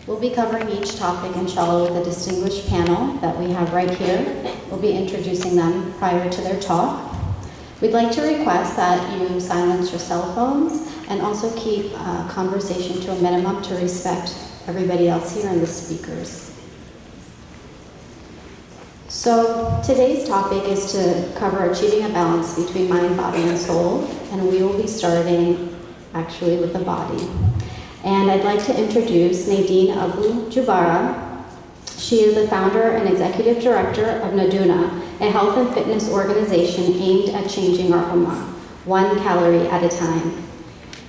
We'll be covering each topic, inshallah, with a distinguished panel that we have right here. We'll be introducing them prior to their talk. We'd like to request that you silence your cell phones and also keep conversation to a minimum to respect everybody else here and the speakers. So today's topic is to cover achieving a balance between mind, body, and soul, and we will be starting actually with the body. And I'd like to introduce Nadine Abu Jabara. She is the founder and executive director of Naduna, a health and fitness organization aimed at changing our ummah, 1 calorie at a time.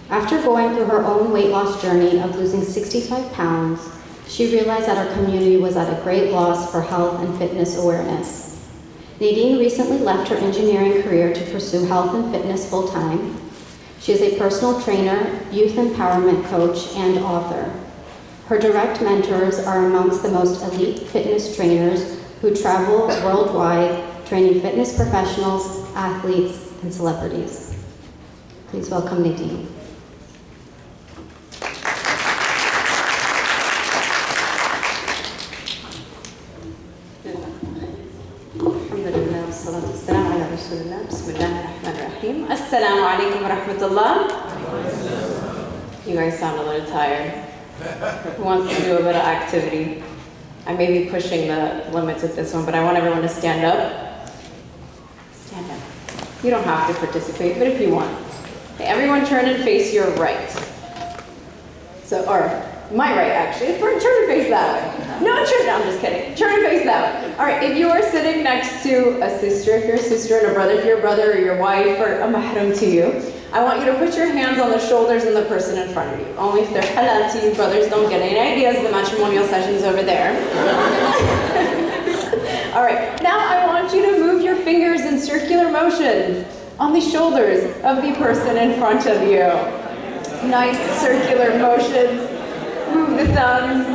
After going through her own weight loss journey of losing 65 pounds, she realized that our community was at a great loss for health and fitness awareness. Nadine recently left her engineering career to pursue health and fitness full-time. She is a personal trainer, youth empowerment coach, and author. Her direct mentors are amongst the most elite fitness trainers who travel worldwide, training fitness professionals, athletes, and celebrities. Please welcome Nadine. Assalamu alaikum wa rahmatullah. You guys sound a little tired. Who wants to do a bit of activity? I may be pushing the limits with this one, but I want everyone to stand up. Stand up. You don't have to participate, but if you want. Okay, everyone turn and face your right. So, or my right actually. Turn and face that way. No, I'm just kidding. Turn and face that way. All right, if you are sitting next to a sister, if you're a sister, and a brother, if you're a brother or your wife or a mahram to you, I want you to put your hands on the shoulders of the person in front of you. Only if they're halal to you, brothers, don't get any ideas. The matrimonial session's over there. All right, now I want you to move your fingers in circular motions on the shoulders of the person in front of you. Nice circular motions. Move the thumbs.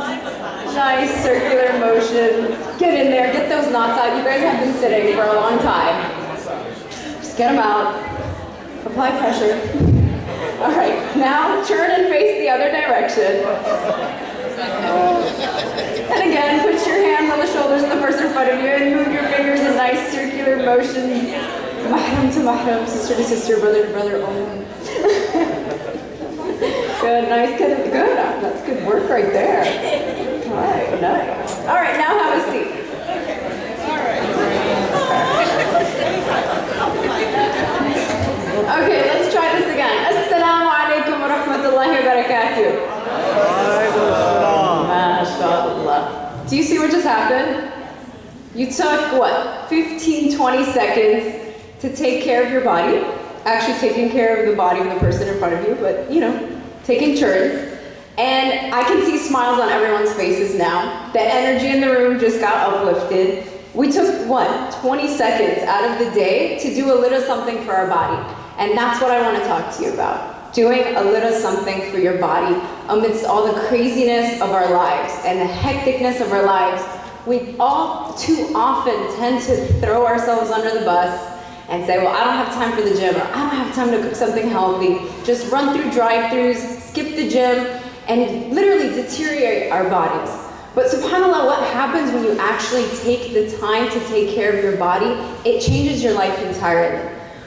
Nice circular motions. Get in there, get those knots out. You guys have been sitting for a long time. Just get them out. Apply pressure. All right, now turn and face the other direction. And again, put your hands on the shoulders of the person in front of you and move your fingers in nice circular motions. Mahram to mahram, sister to sister, brother to brother, Omar. Good, nice, good. That's good work right there. All right, nice. All right, now have a seat. Okay, let's try this again. Assalamu alaikum wa rahmatullahi wa barakatuh. MashaAllah. Do you see what just happened? You took, what, 15, 20 seconds to take care of your body. Actually taking care of the body of the person in front of you, but, you know, taking turns. And I can see smiles on everyone's faces now. The energy in the room just got uplifted. We took, what, 20 seconds out of the day to do a little something for our body. And that's what I want to talk to you about. Doing a little something for your body amidst all the craziness of our lives and the hecticness of our lives. We all too often tend to throw ourselves under the bus and say, well, I don't have time for the gym, or I don't have time to cook something healthy. Just run through drive-thrus, skip the gym, and literally deteriorate our bodies. But subhanAllah, what happens when you actually take the time to take care of your body? It changes your life entirely.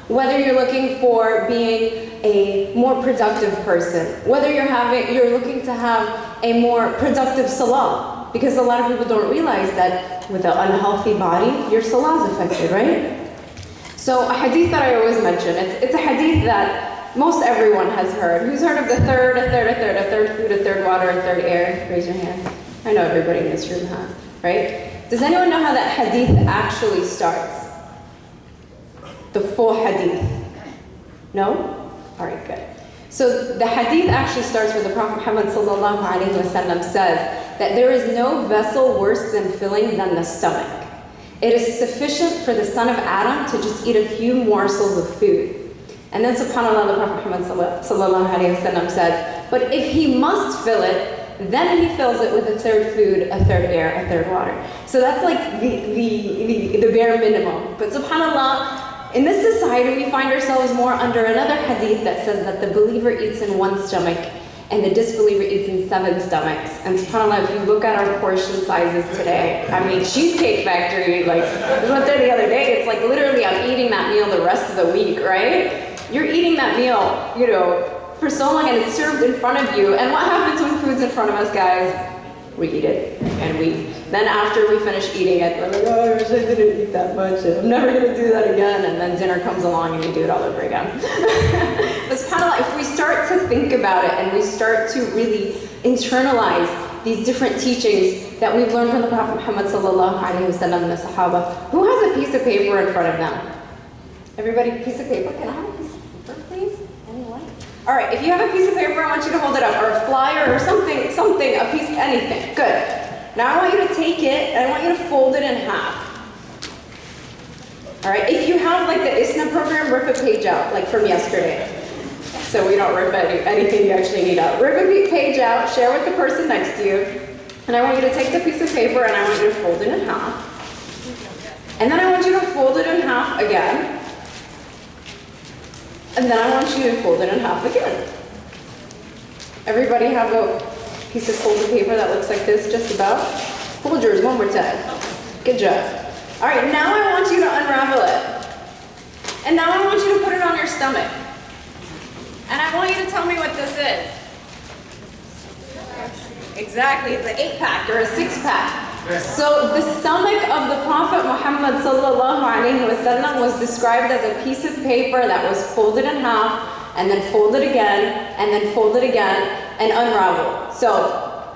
Whether you're looking for being a more productive person, whether you're looking to have a more productive salah, because a lot of people don't realize that with an unhealthy body, your salah is affected, right? So a hadith that I always mention, it's a hadith that most everyone has heard. Who's heard of the third, a third food, a third water, a third air? Raise your hand. I know everybody in this room has, right? Does anyone know how that hadith actually starts? The full hadith? No? All right, good. So the hadith actually starts where the Prophet Muhammad ﷺ says that there is no vessel worse than filling than the stomach. It is sufficient for the son of Adam to just eat a few morsels of food. And then subhanAllah, the Prophet Muhammad ﷺ says, but if he must fill it, then he fills it with a third food, a third air, a third water. So that's like the bare minimum. But subhanAllah, in this society we find ourselves more under another hadith that says that the believer eats in one stomach and the disbeliever eats in 7 stomachs. And subhanAllah, if you look at our portion sizes today, I mean, Cheesecake Factory, like, we went there the other day, it's like literally I'm eating that meal the rest of the week, right? You're eating that meal, you know, for so long, and it's served in front of you. And what happens when food's in front of us, guys? We eat it, and then after we finish eating it, we're like, oh, I wish I didn't eat that much, and I'm never gonna do that again, and then dinner comes along and we do it all over again. But subhanAllah, if we start to think about it, and we start to really internalize these different teachings that we've learned from the Prophet Muhammad sallallahu alaihi wasallam and the Sahaba, who has a piece of paper in front of them? Everybody, piece of paper? Can I have a piece of paper, please? Anyone? All right, if you have a piece of paper, I want you to hold it up, or a flyer, or something, a piece, anything. Good. Now I want you to take it, and I want you to fold it in half. All right, if you have like the ISNA program, rip a page out, like from yesterday. So we don't rip anything you actually need out. Rip a page out, share with the person next to you, and I want you to take the piece of paper, and I want you to fold it in half. And then I want you to fold it in half again. And then I want you to fold it in half again. Everybody have a piece of folded paper that looks like this, just about? Fold yours one more time. Good job. All right, now I want you to unravel it. And now I want you to put it on your stomach. And I want you to tell me what this is. Exactly, it's an 8-pack or a 6-pack. So the stomach of the Prophet Muhammad sallallahu alaihi wasallam was described as a piece of paper that was folded in half, and then folded again, and then folded again, and unraveled. So,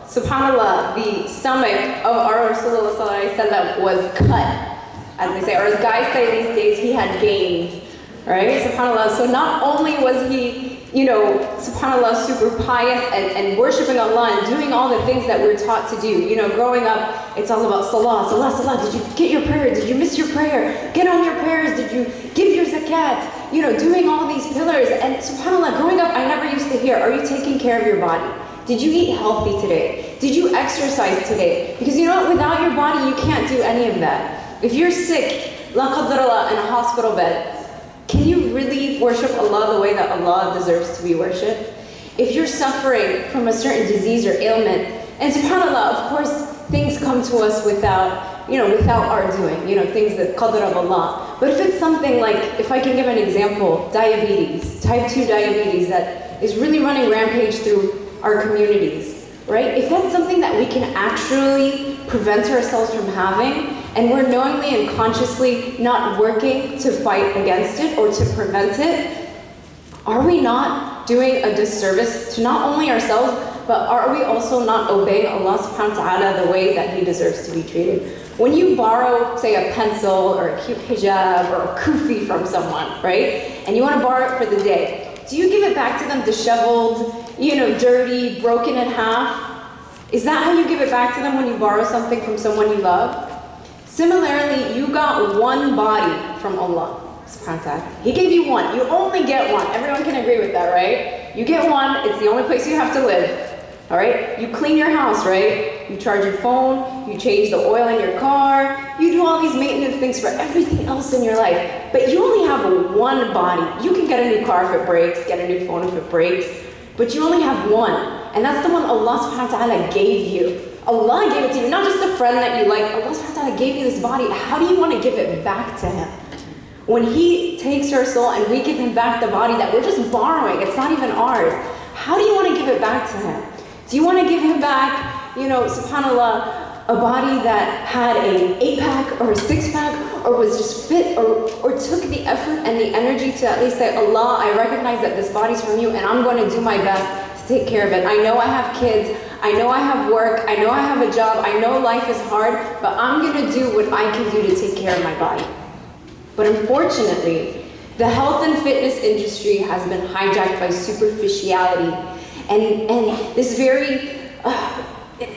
subhanAllah, the stomach of our Rasulullah sallallahu alaihi wasallam was cut, as they say, or as guys say these days, he had gains, right? SubhanAllah. So not only was he, you know, subhanAllah, super pious and worshiping Allah and doing all the things that we're taught to do. You know, growing up, it's all about salah, salah, salah. Did you get your prayer? Did you miss your prayer? Get on your prayers. Did you give your zakat? You know, doing all these pillars. And subhanAllah, growing up, I never used to hear, are you taking care of your body? Did you eat healthy today? Did you exercise today? Because you know what, without your body, you can't do any of that. If you're sick, la qadrallah, in a hospital bed, can you really worship Allah the way that Allah deserves to be worshipped? If you're suffering from a certain disease or ailment, and subhanAllah, of course, things come to us without our doing, things that qadr of Allah. But if it's something like, if I can give an example, diabetes, type 2 diabetes that is really running rampage through our communities, right? If that's something that we can actually prevent ourselves from having, and we're knowingly and consciously not working to fight against it or to prevent it, are we not doing a disservice to not only ourselves, but are we also not obeying Allah subhanahu wa ta'ala the way that He deserves to be treated? When you borrow, say, a pencil or a cute hijab or a kufi from someone, right? And you want to borrow it for the day, do you give it back to them disheveled, dirty, broken in half? Is that how you give it back to them when you borrow something from someone you love? Similarly, you got one body from Allah subhanahu wa ta'ala. He gave you one. You only get one. Everyone can agree with that, right? You get one. It's the only place you have to live. All right? You clean your house, right? You charge your phone. You change the oil in your car. You do all these maintenance things for everything else in your life. But you only have one body. You can get a new car if it breaks, get a new phone if it breaks. But you only have one. And that's the one Allah subhanahu wa ta'ala gave you. Allah gave it to you, not just a friend that you like. Allah subhanahu wa ta'ala gave you this body. How do you want to give it back to Him? When He takes our soul and we give Him back the body that we're just borrowing, it's not even ours. How do you want to give it back to Him? Do you want to give Him back, subhanAllah, a body that had an 8-pack or a 6-pack or was just fit or took the effort and the energy to at least say, Allah, I recognize that this body's from you and I'm going to do my best to take care of it. I know I have kids. I know I have work, I know I have a job, I know life is hard, but I'm gonna do what I can do to take care of my body. But unfortunately, the health and fitness industry has been hijacked by superficiality and this very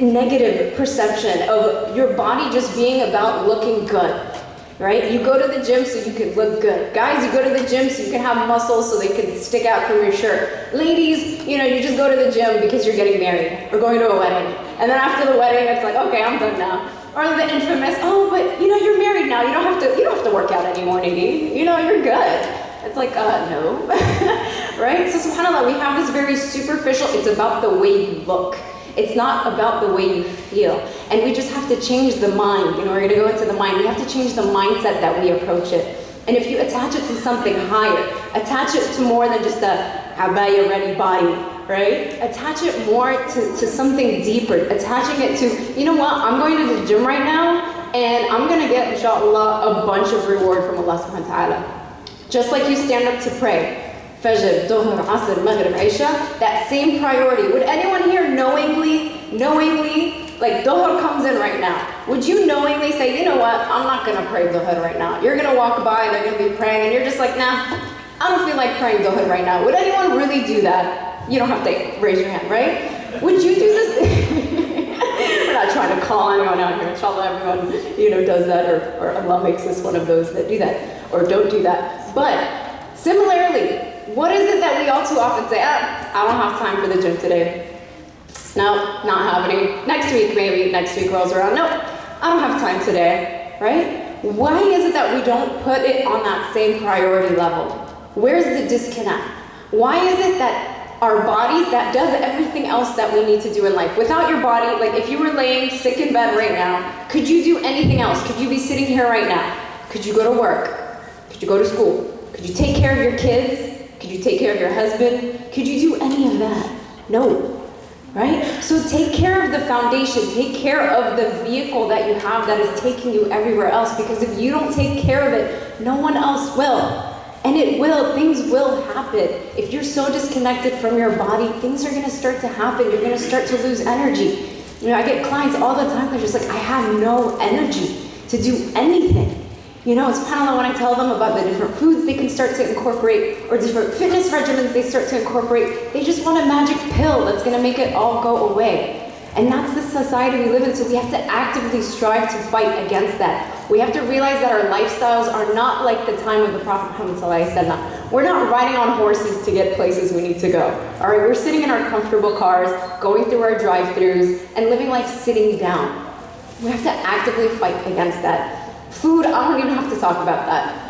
negative perception of your body just being about looking good. Right? You go to the gym so you can look good. Guys, you go to the gym so you can have muscles so they can stick out from your shirt. Ladies, you just go to the gym because you're getting married or going to a wedding. And then after the wedding, it's like, okay, I'm done now. Or the infamous, oh, but you're married now. You don't have to work out anymore, Nadine. You're good. It's like, no. right? So subhanAllah, we have this very superficial, it's about the way you look. It's not about the way you feel. And we just have to change the mind. We're gonna go into the mind. We have to change the mindset that we approach it. And if you attach it to something higher, attach it to more than just a abaya ready body, right? Attach it more to something deeper. Attaching it to, you know what, I'm going to the gym right now, and I'm gonna get, inshallah, a bunch of reward from Allah subhanahu wa ta'ala. Just like you stand up to pray. Fajr, Dhuhr, Asr, Maghrib, Isha, that same priority. Would anyone here knowingly, like Dhuhr comes in right now, would you knowingly say, you know what, I'm not gonna pray Dhuhr right now. You're gonna walk by, they're gonna be praying, and you're just like, nah, I don't feel like praying Dhuhr right now. Would anyone really do that? You don't have to raise your hand, right? Would you do this? We're not trying to call anyone out here. Inshallah, everyone, does that, or Allah makes us one of those that do that, or don't do that. But similarly, what is it that we all too often say, I don't have time for the gym today. No, not happening. Next week, maybe. Next week rolls around. Nope, I don't have time today, right? Why is it that we don't put it on that same priority level? Where's the disconnect? Why is it that our bodies, that does everything else that we need to do in life? Without your body, like if you were laying sick in bed right now, could you do anything else? Could you be sitting here right now? Could you go to work? Could you go to school? Could you take care of your kids? Could you take care of your husband? Could you do any of that? No, right? So take care of the foundation, take care of the vehicle that you have that is taking you everywhere else, because if you don't take care of it, no one else will. And it will, things will happen. If you're so disconnected from your body, things are gonna start to happen. You're gonna start to lose energy. I get clients all the time, they're just like, I have no energy to do anything. SubhanAllah, when I tell them about the different foods they can start to incorporate, or different fitness regimens they start to incorporate, they just want a magic pill that's gonna make it all go away. And that's the society we live in, so we have to actively strive to fight against that. We have to realize that our lifestyles are not like the time of the Prophet Muhammad ﷺ. We're not riding on horses to get places we need to go. All right, we're sitting in our comfortable cars, going through our drive-thrus, and living life sitting down. We have to actively fight against that. Food, I don't even have to talk about that.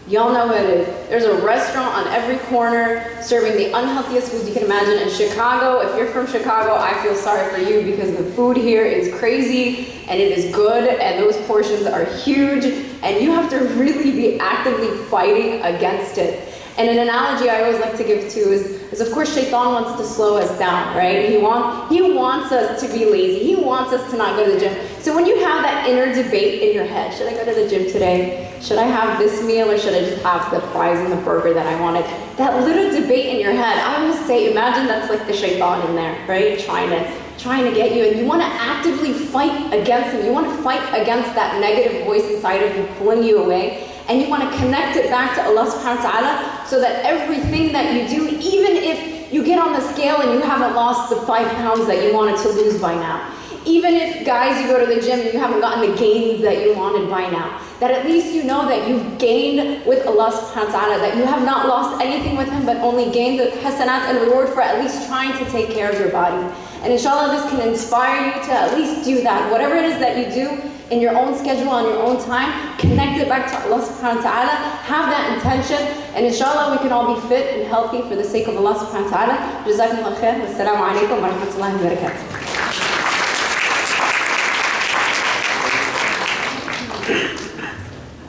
Y'all know what it is. There's a restaurant on every corner serving the unhealthiest foods you can imagine. In Chicago, if you're from Chicago, I feel sorry for you, because the food here is crazy and it is good and those portions are huge, and you have to really be actively fighting against it. And an analogy I always like to give too is of course Shaitan wants to slow us down, right? He wants us to be lazy. He wants us to not go to the gym. So when you have that inner debate in your head, should I go to the gym today? Should I have this meal, or should I just have the fries and the burger that I wanted? That little debate in your head, I always say, imagine that's like the Shaitan in there, right? Trying to get you, and you want to actively fight against him. You want to fight against that negative voice inside of you pulling you away. And you want to connect it back to Allah subhanahu wa ta'ala, so that everything that you do, even if you get on the scale and you haven't lost the 5 pounds that you wanted to lose by now, even if, guys, you go to the gym and you haven't gotten the gains that you wanted by now, that at least you know that you've gained with Allah subhanahu wa ta'ala, that you have not lost anything with him, but only gained the hasanat and reward for at least trying to take care of your body. And inshallah, this can inspire you to at least do that. Whatever it is that you do in your own schedule, on your own time, connect it back to Allah subhanahu wa ta'ala, have that intention, and inshallah we can all be fit and healthy for the sake of Allah subhanahu wa ta'ala. Jazakumullah khair. Wassalamu alaikum wa rahmatullahi wa barakatuh.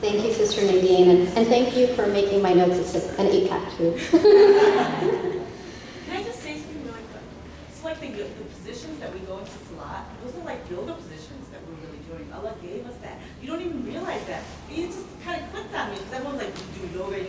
Thank you, Sister Nadine, and thank you for making my notes an 8-pack too. Can I just say something really quick? It's like the positions that we go into Salat, those are like yoga positions that we're really doing. Allah gave us that. You don't even realize that. You just kind of clicked on me, because everyone's like, you do yoga,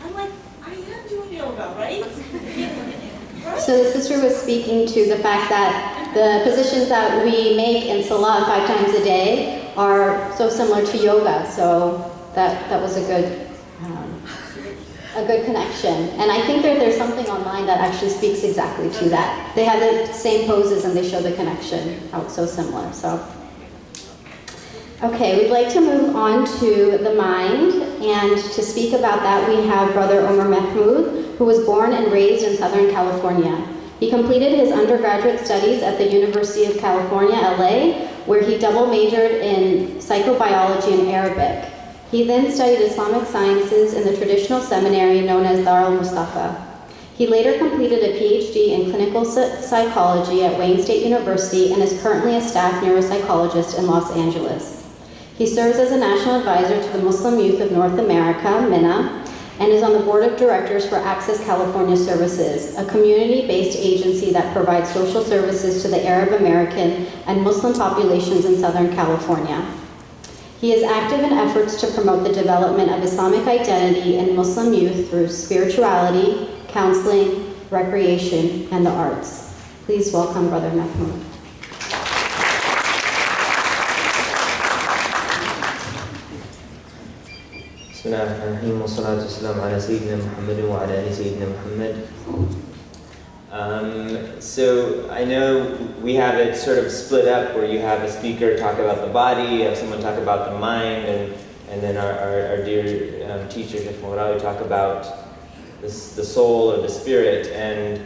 I'm like, I am doing yoga, right? Right? So the sister was speaking to the fact that the positions that we make in Salah 5 times a day are so similar to yoga. So that was a good connection. And I think that there's something online that actually speaks exactly to that. They have the same poses and they show the connection, how it's so similar. So, okay, we'd like to move on to the mind, and to speak about that we have Brother Omar Mehmood, who was born and raised in Southern California. He completed his undergraduate studies at the University of California, LA, where he double majored in psychobiology and Arabic. He then studied Islamic sciences in the traditional seminary known as Dar al-Mustafa. He later completed a PhD in clinical psychology at Wayne State University and is currently a staff neuropsychologist in Los Angeles. He serves as a national advisor to the Muslim Youth of North America, MINA, and is on the board of directors for Access California Services, a community-based agency that provides social services to the Arab American and Muslim populations in Southern California. He is active in efforts to promote the development of Islamic identity in Muslim youth through spirituality, counseling, recreation, and the arts. Please welcome Brother Mehmood. بسم الله الرحمن الرحيم والصلاة والسلام على سيدنا محمد وعلى آل سيدنا محمد. So I know we have it sort of split up where you have a speaker talk about the body, you have someone talk about the mind, and then our dear teacher, Sheikh Maghraoui, talk about the soul or the spirit. And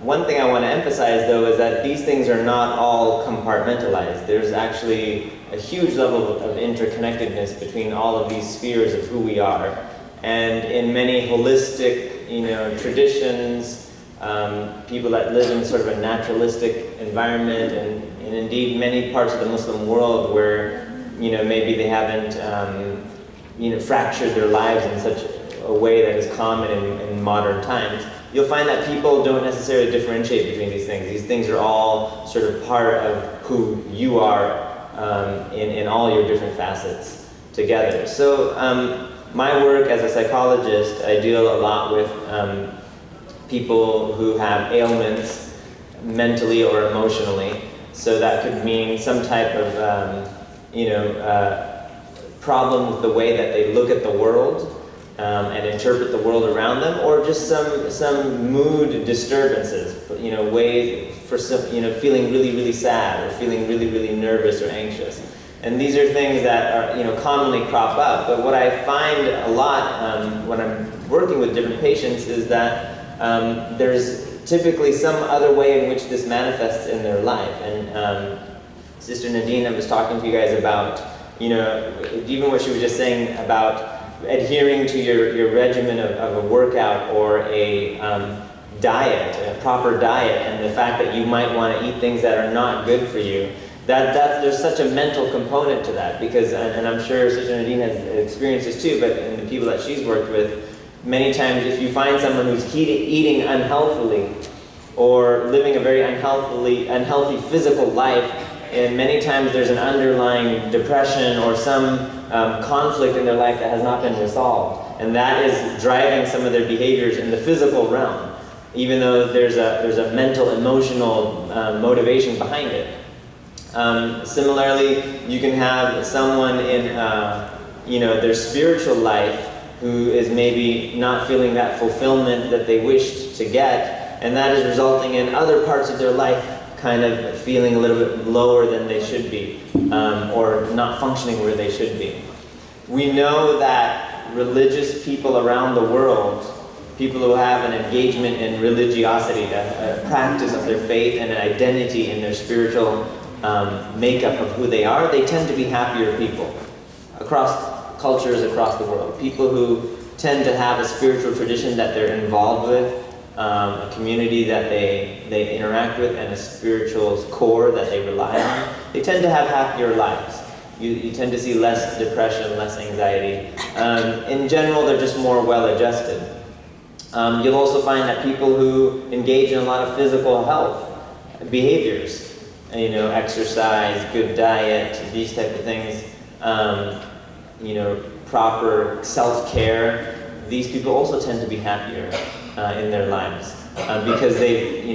one thing I want to emphasize though is that these things are not all compartmentalized. There's actually a huge level of interconnectedness between all of these spheres of who we are. And in many holistic, traditions, people that live in sort of a naturalistic environment, and indeed many parts of the Muslim world where, maybe they haven't, fractured their lives in such a way that is common in modern times, you'll find that people don't necessarily differentiate between these things. These things are all sort of part of who you are in all your different facets together. So my work as a psychologist, I deal a lot with people who have ailments mentally or emotionally. So that could mean some type of problem with the way that they look at the world and interpret the world around them, or just some mood disturbances, ways for some, feeling really, really sad or feeling really, really nervous or anxious. And these are things that are, commonly crop up. But what I find a lot when I'm working with different patients is that there's typically some other way in which this manifests in their life. And Sister Nadine, I was talking to you guys about, even what she was just saying about adhering to your regimen of a workout or a diet, a proper diet, and the fact that you might want to eat things that are not good for you. That there's such a mental component to that, because, and I'm sure Sister Nadine has experienced this too, but in the people that she's worked with, many times if you find someone who's eating unhealthily or living a very unhealthy physical life, and many times there's an underlying depression or some conflict in their life that has not been resolved, and that is driving some of their behaviors in the physical realm, even though there's a mental, emotional motivation behind it. Similarly, you can have someone in their spiritual life who is maybe not feeling that fulfillment that they wished to get, and that is resulting in other parts of their life kind of feeling a little bit lower than they should be, or not functioning where they should be. We know that religious people around the world, people who have an engagement in religiosity, a practice of their faith and an identity in their spiritual makeup of who they are, they tend to be happier people across cultures across the world. People who tend to have a spiritual tradition that they're involved with, a community that they interact with, and a spiritual core that they rely on, they tend to have happier lives. You tend to see less depression, less anxiety. In general, they're just more well-adjusted. You'll also find that people who engage in a lot of physical health behaviors, exercise, good diet, these type of things, proper self-care, these people also tend to be happier in their lives because they've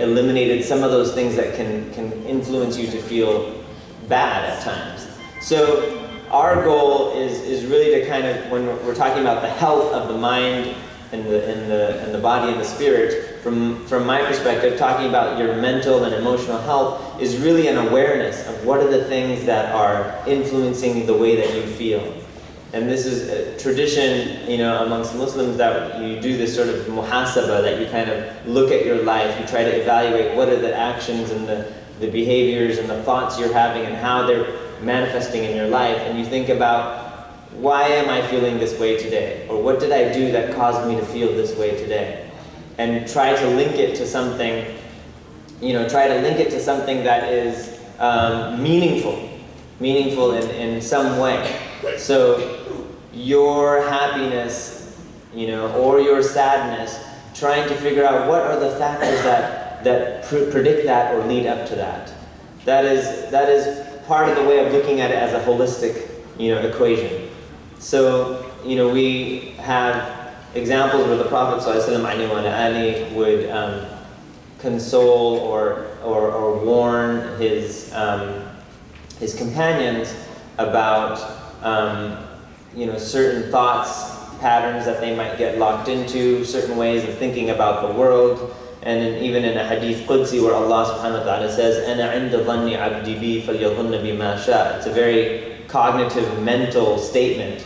eliminated some of those things that can influence you to feel bad at times. So our goal is really to kind of, when we're talking about the health of the mind and the body and the spirit, from my perspective, talking about your mental and emotional health is really an awareness of what are the things that are influencing the way that you feel. And this is a tradition, amongst Muslims, that you do this sort of muhasaba, that you kind of look at your life, you try to evaluate what are the actions and the behaviors and the thoughts you're having and how they're manifesting in your life, and you think about, why am I feeling this way today? Or what did I do that caused me to feel this way today? and try to link it to something, that is meaningful in some way. So your happiness, or your sadness, trying to figure out what are the factors that predict that or lead up to that. That is part of the way of looking at it as a holistic, equation. So, we have examples where the Prophet ﷺ would console or warn his companions about certain thoughts, patterns that they might get locked into, certain ways of thinking about the world. And even in a hadith Qudsi where Allah subhanahu wa ta'ala says, أَنَا عِنْدَ ظَنِّ عَبْدِي بِي فَلْيَظُنَّ بِمَا شَاءَ. It's a very cognitive, mental statement,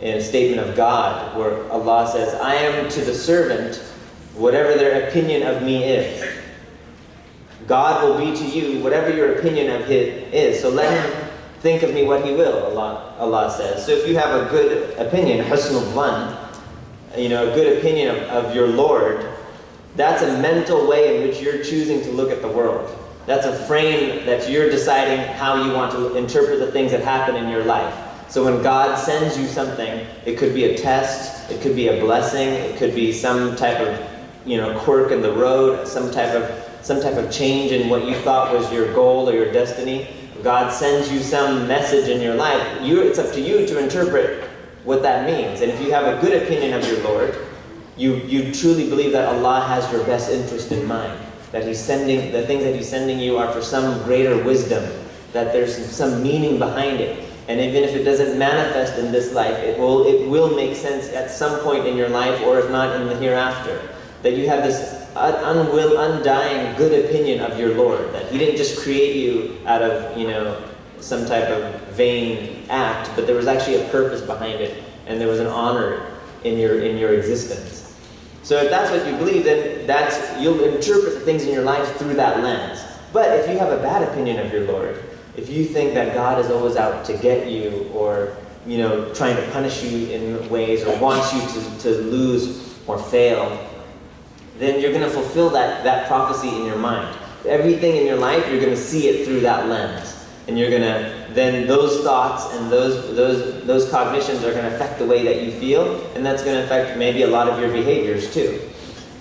a statement of God, where Allah says, I am to the servant whatever their opinion of me is. God will be to you whatever your opinion of Him is. So let Him think of me what He will, Allah says. So if you have a good opinion, husnul dhann, a good opinion of your Lord, that's a mental way in which you're choosing to look at the world. That's a frame that you're deciding how you want to interpret the things that happen in your life. So when God sends you something, it could be a test, it could be a blessing, it could be some type of, quirk in the road, some type of change in what you thought was your goal or your destiny. God sends you some message in your life. It's up to you to interpret what that means. And if you have a good opinion of your Lord, you truly believe that Allah has your best interest in mind, that the things that He's sending you are for some greater wisdom, that there's some meaning behind it. And even if it doesn't manifest in this life, it will make sense at some point in your life, or if not in the hereafter. That you have this undying good opinion of your Lord, that He didn't just create you out of, some type of vain act, but there was actually a purpose behind it, and there was an honor in your existence. So if that's what you believe, then you'll interpret the things in your life through that lens. But if you have a bad opinion of your Lord, if you think that God is always out to get you, or trying to punish you in ways, or wants you to lose or fail, then you're going to fulfill that prophecy in your mind. Everything in your life, you're going to see it through that lens. And you're going to, then those thoughts and those cognitions are going to affect the way that you feel, and that's going to affect maybe a lot of your behaviors too.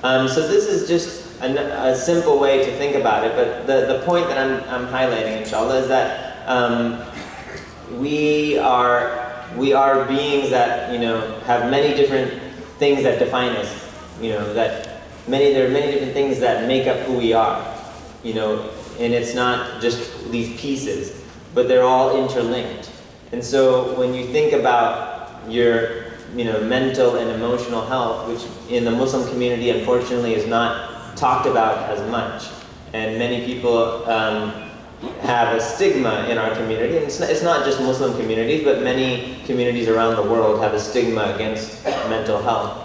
So this is just a simple way to think about it, but the point that I'm highlighting, inshallah, is that we are beings that have many different things that define us. There are many different things that make up who we are. And it's not just these pieces, but they're all interlinked. And so when you think about your mental and emotional health, which in the Muslim community unfortunately is not talked about as much, and many people have a stigma in our community, and it's not just Muslim communities, but many communities around the world have a stigma against mental health.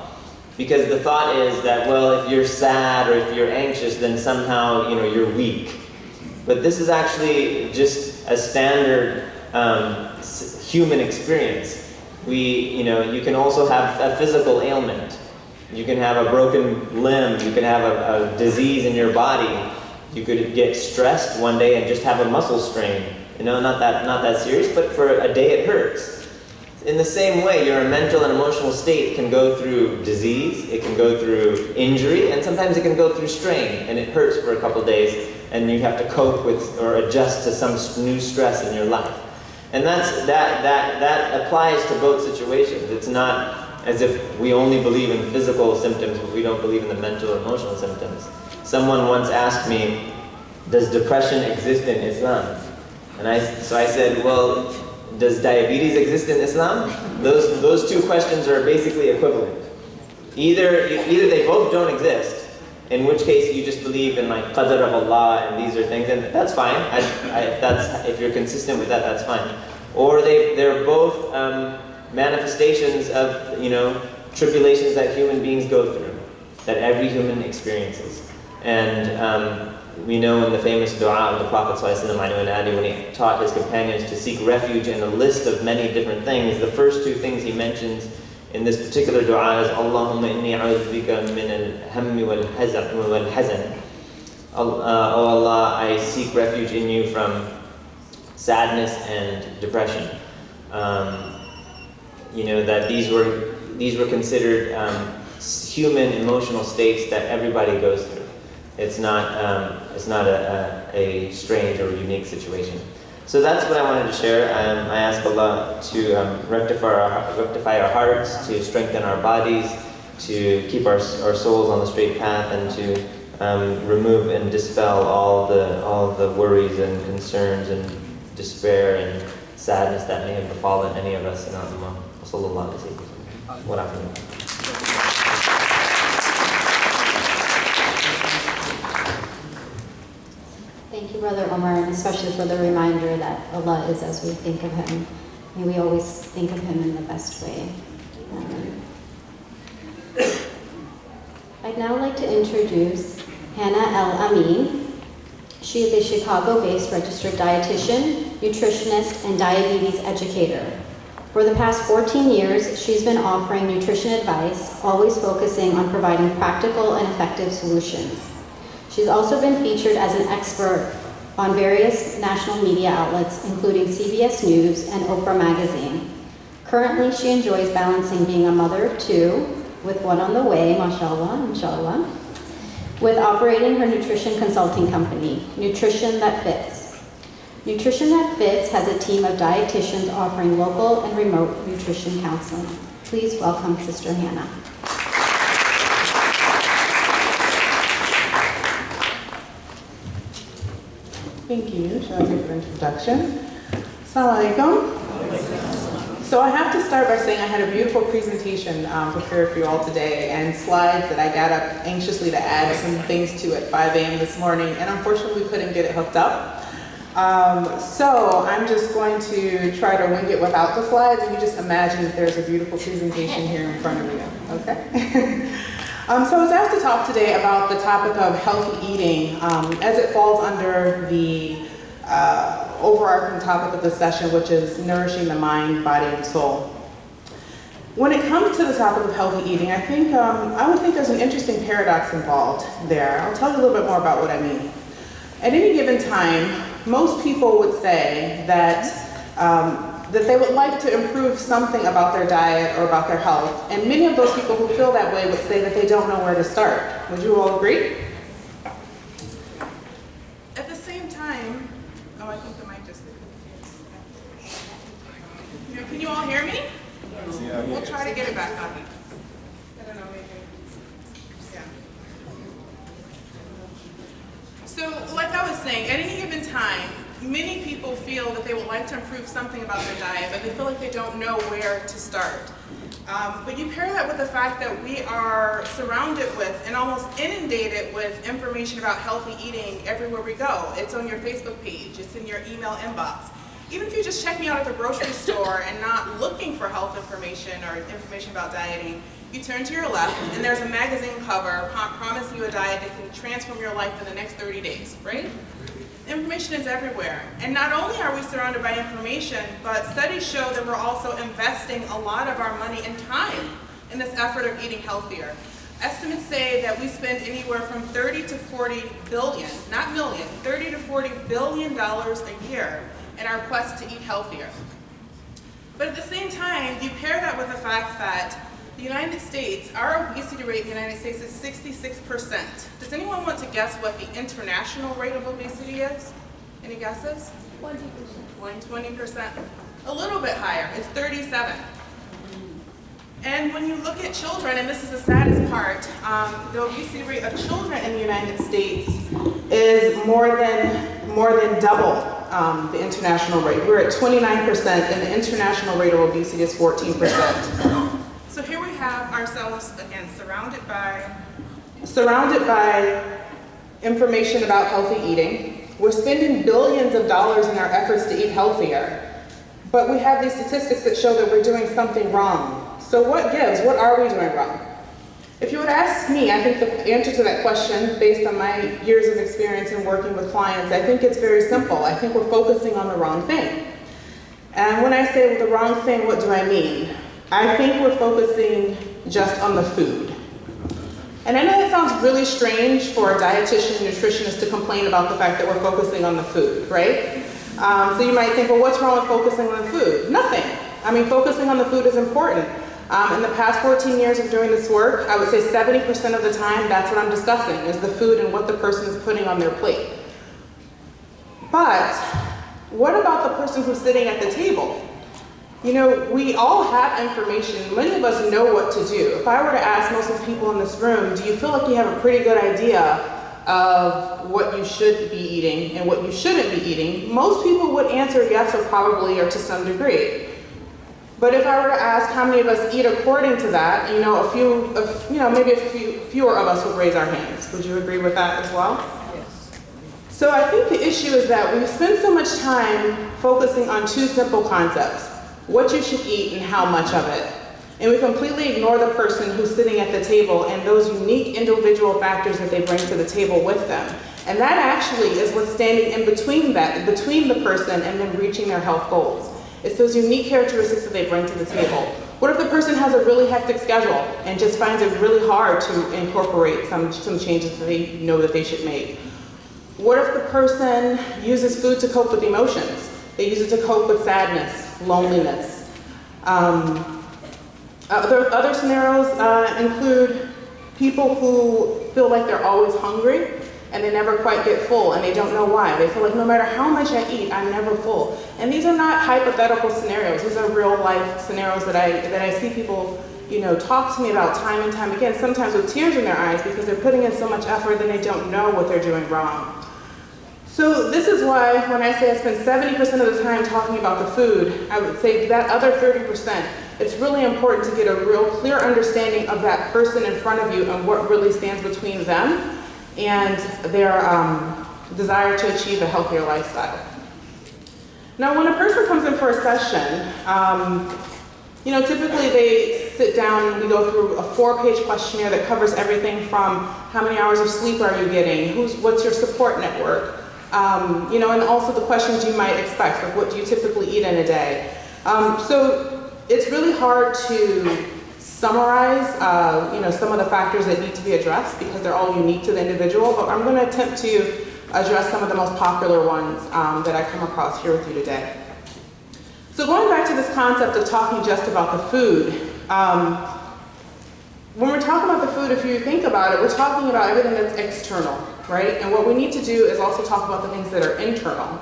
Because the thought is that, well, if you're sad or if you're anxious, then somehow you're weak. But this is actually just a standard human experience. You can also have a physical ailment. You can have a broken limb. You can have a disease in your body. You could get stressed one day and just have a muscle strain. Not that serious, but for a day it hurts. In the same way, your mental and emotional state can go through disease, it can go through injury, and sometimes it can go through strain, and it hurts for a couple days, and you have to cope with or adjust to some new stress in your life. And that applies to both situations. It's not as if we only believe in physical symptoms, but we don't believe in the mental or emotional symptoms. Someone once asked me, does depression exist in Islam? So I said, well, does diabetes exist in Islam? Those two questions are basically equivalent. Either they both don't exist, in which case you just believe in qadr of Allah and these are things, and that's fine. If you're consistent with that, that's fine. Or they're both manifestations of tribulations that human beings go through, that every human experiences. And we know in the famous dua of the Prophet ﷺ, when he taught his companions to seek refuge in a list of many different things, the first two things he mentions in this particular dua is Allahumma inni a'udhu bika min al-hammi wal-hazan. Oh Allah, I seek refuge in you from sadness and depression. That these were considered human emotional states that everybody goes through. It's not a strange or unique situation. So that's what I wanted to share. I ask Allah to rectify our hearts, to strengthen our bodies, to keep our souls on the straight path, and to remove and dispel all the worries and concerns and despair and sadness that may have befallen any of us in our ummah. Sallallahu alaihi wasallam. Thank you, Brother Omar, and especially for the reminder that Allah is as we think of Him. May we always think of Him in the best way. I'd now like to introduce Hannah El-Amin. She is a Chicago-based registered dietitian, nutritionist, and diabetes educator. For the past 14 years, she's been offering nutrition advice, always focusing on providing practical and effective solutions. She's also been featured as an expert on various national media outlets, including CBS News and Oprah Magazine. Currently, she enjoys balancing being a mother of two, with one on the way, mashallah, inshallah, with operating her nutrition consulting company, Nutrition That Fits. Nutrition That Fits has a team of dietitians offering local and remote nutrition counseling. Please welcome Sister Hannah. Thank you, Shazia, for the introduction. Assalamu alaikum. So I have to start by saying I had a beautiful presentation prepared for you all today, and slides that I got up anxiously to add some things to at 5 a.m. this morning, and unfortunately couldn't get it hooked up. So I'm just going to try to wing it without the slides, and you just imagine that there's a beautiful presentation here in front of you, okay? So I was asked to talk today about the topic of healthy eating as it falls under the overarching topic of the session, which is nourishing the mind, body, and soul. When it comes to the topic of healthy eating, I would think there's an interesting paradox involved there. I'll tell you a little bit more about what I mean. At any given time, most people would say that they would like to improve something about their diet or about their health, and many of those people who feel that way would say that they don't know where to start. Would you all agree? At the same time, I think the mic just... Can you all hear me? Yeah. We'll try to get it back on. I don't know, maybe. Yeah. So, like I was saying, at any given time, many people feel that they would like to improve something about their diet, but they feel like they don't know where to start. But you pair that with the fact that we are surrounded with and almost inundated with information about healthy eating everywhere we go. It's on your Facebook page, it's in your email inbox. Even if you're just checking out at the grocery store and not looking for health information or information about dieting, you turn to your left and there's a magazine cover promising you a diet that can transform your life in the next 30 days, right? Information is everywhere. And not only are we surrounded by information, but studies show that we're also investing a lot of our money and time in this effort of eating healthier. Estimates say that we spend anywhere from 30 to 40 billion, not million, 30 to 40 billion dollars a year in our quest to eat healthier. But at the same time, you pair that with the fact that the United States, our obesity rate in the United States is 66%. Does anyone want to guess what the international rate of obesity is? Any guesses? 20%. 20%. A little bit higher, it's 37. And when you look at children, and this is the saddest part, the obesity rate of children in the United States is more than double the international rate. We're at 29%, and the international rate of obesity is 14%. So here we have ourselves, again, surrounded by information about healthy eating. We're spending billions of dollars in our efforts to eat healthier, but we have these statistics that show that we're doing something wrong. So what gives? What are we doing wrong? If you would ask me, I think the answer to that question, based on my years of experience in working with clients, I think it's very simple. I think we're focusing on the wrong thing. And when I say the wrong thing, what do I mean? I think we're focusing just on the food. And I know that sounds really strange for a dietitian and nutritionist to complain about the fact that we're focusing on the food, right? So you might think, well, what's wrong with focusing on the food? Nothing. I mean, focusing on the food is important. In the past 14 years of doing this work, I would say 70% of the time, that's what I'm discussing, is the food and what the person is putting on their plate. But what about the person who's sitting at the table? You know, we all have information. Many of us know what to do. If I were to ask most of the people in this room, do you feel like you have a pretty good idea of what you should be eating and what you shouldn't be eating? Most people would answer yes or probably or to some degree. But if I were to ask how many of us eat according to that, you know, maybe fewer of us would raise our hands. Would you agree with that as well? Yes. So I think the issue is that we spend so much time focusing on two simple concepts: what you should eat and how much of it. And we completely ignore the person who's sitting at the table and those unique individual factors that they bring to the table with them. And that actually is what's standing in between the person and them reaching their health goals. It's those unique characteristics that they bring to the table. What if the person has a really hectic schedule and just finds it really hard to incorporate some changes that they know that they should make? What if the person uses food to cope with emotions? They use it to cope with sadness, loneliness. Other scenarios include people who feel like they're always hungry and they never quite get full and they don't know why. They feel like no matter how much I eat, I'm never full. And these are not hypothetical scenarios. These are real life scenarios that I see people, you know, talk to me about time and time again, sometimes with tears in their eyes because they're putting in so much effort and they don't know what they're doing wrong. So this is why when I say I spend 70% of the time talking about the food, I would say that other 30%, it's really important to get a real clear understanding of that person in front of you and what really stands between them and their desire to achieve a healthier lifestyle. Now, when a person comes in for a session, you know, typically they sit down and we go through a 4-page questionnaire that covers everything from how many hours of sleep are you getting, what's your support network, you know, and also the questions you might expect, like what do you typically eat in a day. So it's really hard to summarize, you know, some of the factors that need to be addressed because they're all unique to the individual, but I'm going to attempt to address some of the most popular ones that I come across here with you today. So going back to this concept of talking just about the food, when we're talking about the food, if you think about it, we're talking about everything that's external, right? And what we need to do is also talk about the things that are internal.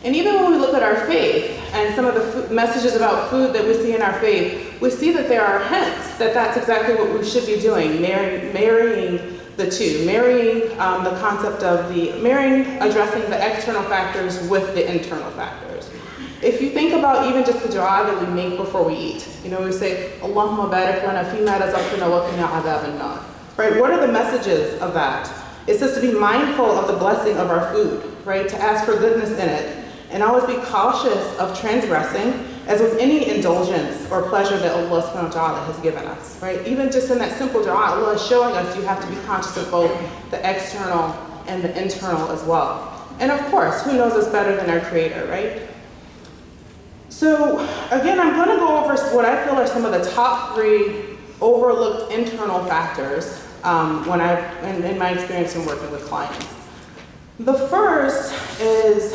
And even when we look at our faith and some of the messages about food that we see in our faith, we see that there are hints that that's exactly what we should be doing, marrying the two, marrying the concept of addressing the external factors with the internal factors. If you think about even just the dua that we make before we eat, you know, we say, Allahumma barik lana fima razaqtana wa qina adhab an-nar. Right? What are the messages of that? It says to be mindful of the blessing of our food, right? To ask for goodness in it. And always be cautious of transgressing, as with any indulgence or pleasure that Allah subhanahu wa ta'ala has given us, right? Even just in that simple dua, Allah is showing us you have to be conscious of both the external and the internal as well. And of course, who knows us better than our Creator, right? So again, I'm going to go over what I feel are some of the top 3 overlooked internal factors in my experience in working with clients. The first is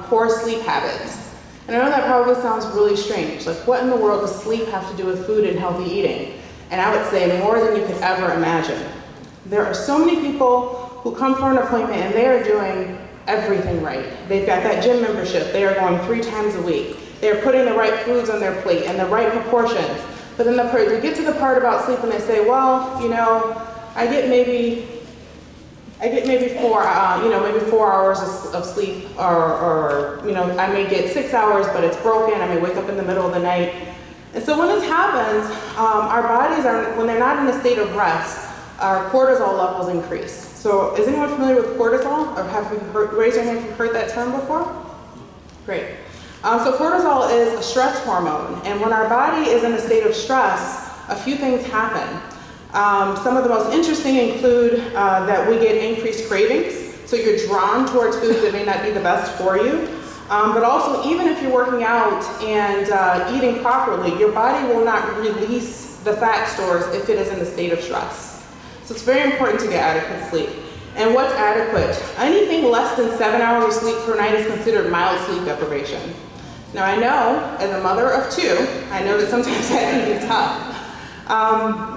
poor sleep habits. And I know that probably sounds really strange. Like, what in the world does sleep have to do with food and healthy eating? And I would say more than you could ever imagine. There are so many people who come for an appointment and they are doing everything right. They've got that gym membership. They are going 3 times a week. They're putting the right foods on their plate and the right proportions. But then we get to the part about sleep and they say, well, you know, I get maybe 4 hours of sleep, or you know, I may get 6 hours, but it's broken. I may wake up in the middle of the night. And so when this happens, our bodies when they're not in a state of rest, our cortisol levels increase. So is anyone familiar with cortisol, or have you raised your hand if you've heard that term before? Great. So cortisol is a stress hormone, and when our body is in a state of stress, a few things happen. Some of the most interesting include that we get increased cravings, so you're drawn towards foods that may not be the best for you. But also, even if you're working out and eating properly, your body will not release the fat stores if it is in a state of stress. So it's very important to get adequate sleep. And what's adequate? Anything less than 7 hours of sleep per night is considered mild sleep deprivation. Now I know, as a mother of 2, I know that sometimes that can be tough.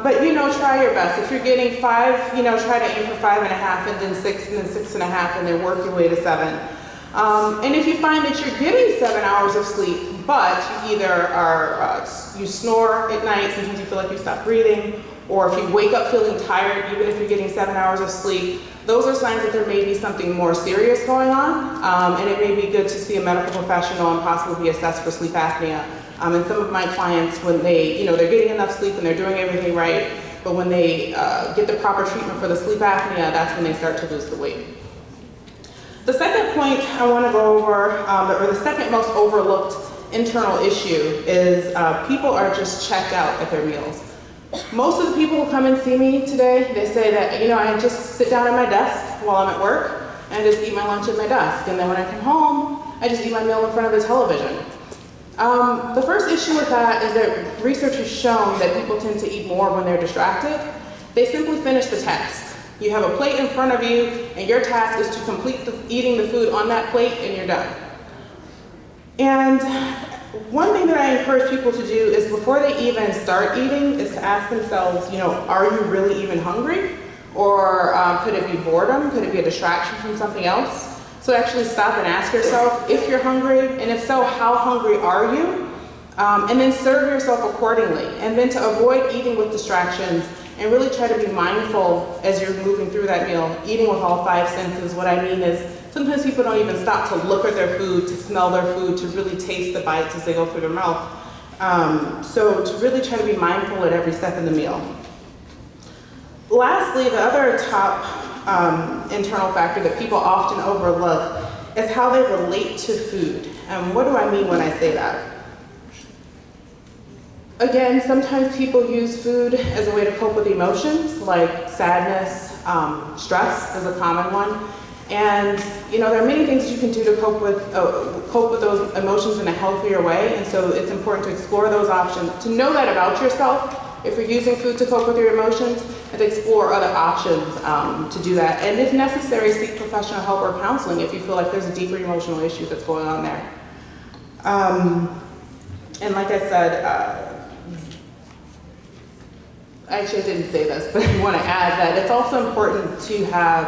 But try your best. If you're getting 5, try to aim for 5.5 and then 6 and then 6.5 and then work your way to 7. And if you find that you're getting 7 hours of sleep, but you either you snore at night, sometimes you feel like you stop breathing, or if you wake up feeling tired, even if you're getting 7 hours of sleep, those are signs that there may be something more serious going on, and it may be good to see a medical professional and possibly be assessed for sleep apnea. And some of my clients, when they're getting enough sleep and they're doing everything right, but when they get the proper treatment for the sleep apnea, that's when they start to lose the weight. The second point I want to go over, or the second most overlooked internal issue, is people are just checked out at their meals. Most of the people who come and see me today, they say that, I just sit down at my desk while I'm at work and I just eat my lunch at my desk. And then when I come home, I just eat my meal in front of the television. The first issue with that is that research has shown that people tend to eat more when they're distracted. They simply finish the task. You have a plate in front of you and your task is to complete eating the food on that plate and you're done. And one thing that I encourage people to do is before they even start eating is to ask themselves, are you really even hungry? Or could it be boredom? Could it be a distraction from something else? So actually stop and ask yourself if you're hungry, and if so, how hungry are you? And then serve yourself accordingly. And then to avoid eating with distractions and really try to be mindful as you're moving through that meal, eating with all 5 senses. What I mean is, sometimes people don't even stop to look at their food, to smell their food, to really taste the bites as they go through their mouth. So to really try to be mindful at every step in the meal. Lastly, the other top internal factor that people often overlook is how they relate to food. What do I mean when I say that? Again, sometimes people use food as a way to cope with emotions, like sadness, stress is a common one. And there are many things you can do to cope with those emotions in a healthier way, and so it's important to explore those options, to know that about yourself if you're using food to cope with your emotions, and to explore other options to do that. And if necessary, seek professional help or counseling if you feel like there's a deeper emotional issue that's going on there. And like I said, actually I didn't say this, but I want to add that it's also important to have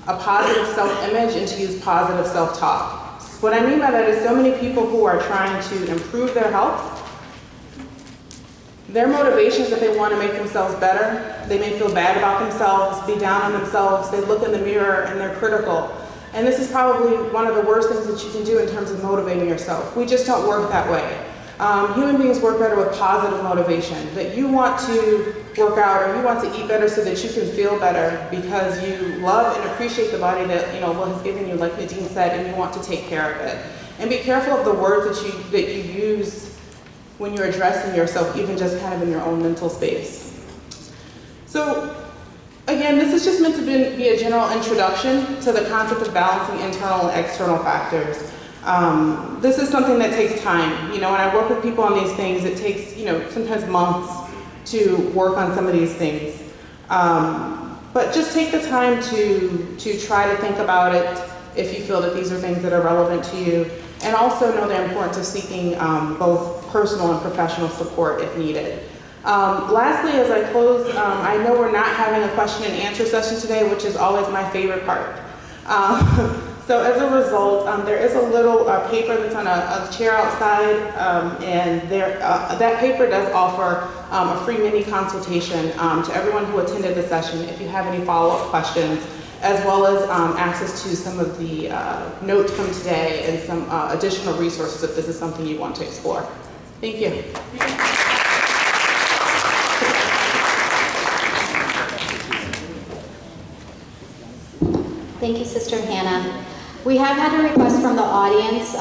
a positive self-image and to use positive self-talk. What I mean by that is so many people who are trying to improve their health, their motivation is that they want to make themselves better. They may feel bad about themselves, be down on themselves, they look in the mirror and they're critical. And this is probably one of the worst things that you can do in terms of motivating yourself. We just don't work that way. Human beings work better with positive motivation, that you want to work out or you want to eat better so that you can feel better because you love and appreciate the body that Allah has given you, like Nadine said, and you want to take care of it. And be careful of the words that you use when you're addressing yourself, even just kind of in your own mental space. So again, this is just meant to be a general introduction to the concept of balancing internal and external factors. This is something that takes time. When I work with people on these things, it takes, sometimes months to work on some of these things. But just take the time to try to think about it if you feel that these are things that are relevant to you. And also know the importance of seeking both personal and professional support if needed. Lastly, as I close, I know we're not having a question and answer session today, which is always my favorite part. So as a result, there is a little paper that's on a chair outside, and that paper does offer a free mini consultation to everyone who attended the session if you have any follow-up questions, as well as access to some of the notes from today and some additional resources if this is something you want to explore. Thank you. Thank you, Sister Hannah. We have had a request from the audience,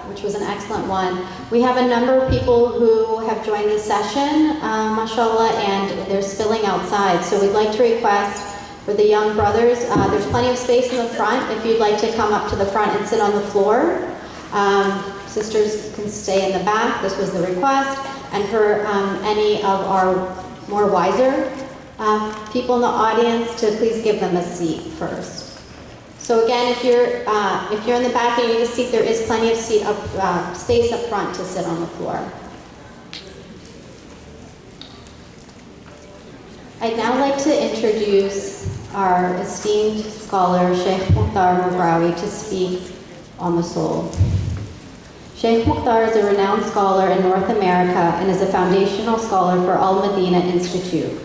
which was an excellent one. We have a number of people who have joined the session, mashallah, and they're spilling outside. So we'd like to request for the young brothers, there's plenty of space in the front if you'd like to come up to the front and sit on the floor. Sisters can stay in the back, this was the request, and for any of our more wiser people in the audience to please give them a seat first. So again, if you're in the back and you need a seat, there is plenty of space up front to sit on the floor. I'd now like to introduce our esteemed scholar, Sheikh Mokhtar Maghraoui, to speak on the soul. Sheikh Mokhtar is a renowned scholar in North America and is a foundational scholar for Al-Madina Institute.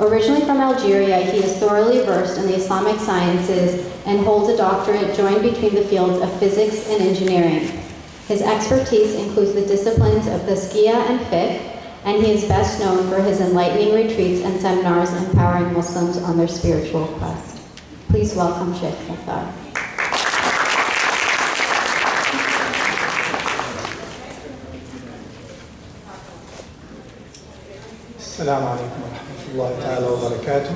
Originally from Algeria, he is thoroughly versed in the Islamic sciences and holds a doctorate joined between the fields of physics and engineering. His expertise includes the disciplines of Tazkiyah and fiqh, and he is best known for his enlightening retreats and seminars empowering Muslims on their spiritual quest. Please welcome Sheikh Mokhtar. السلام عليكم ورحمة الله تعالى وبركاته.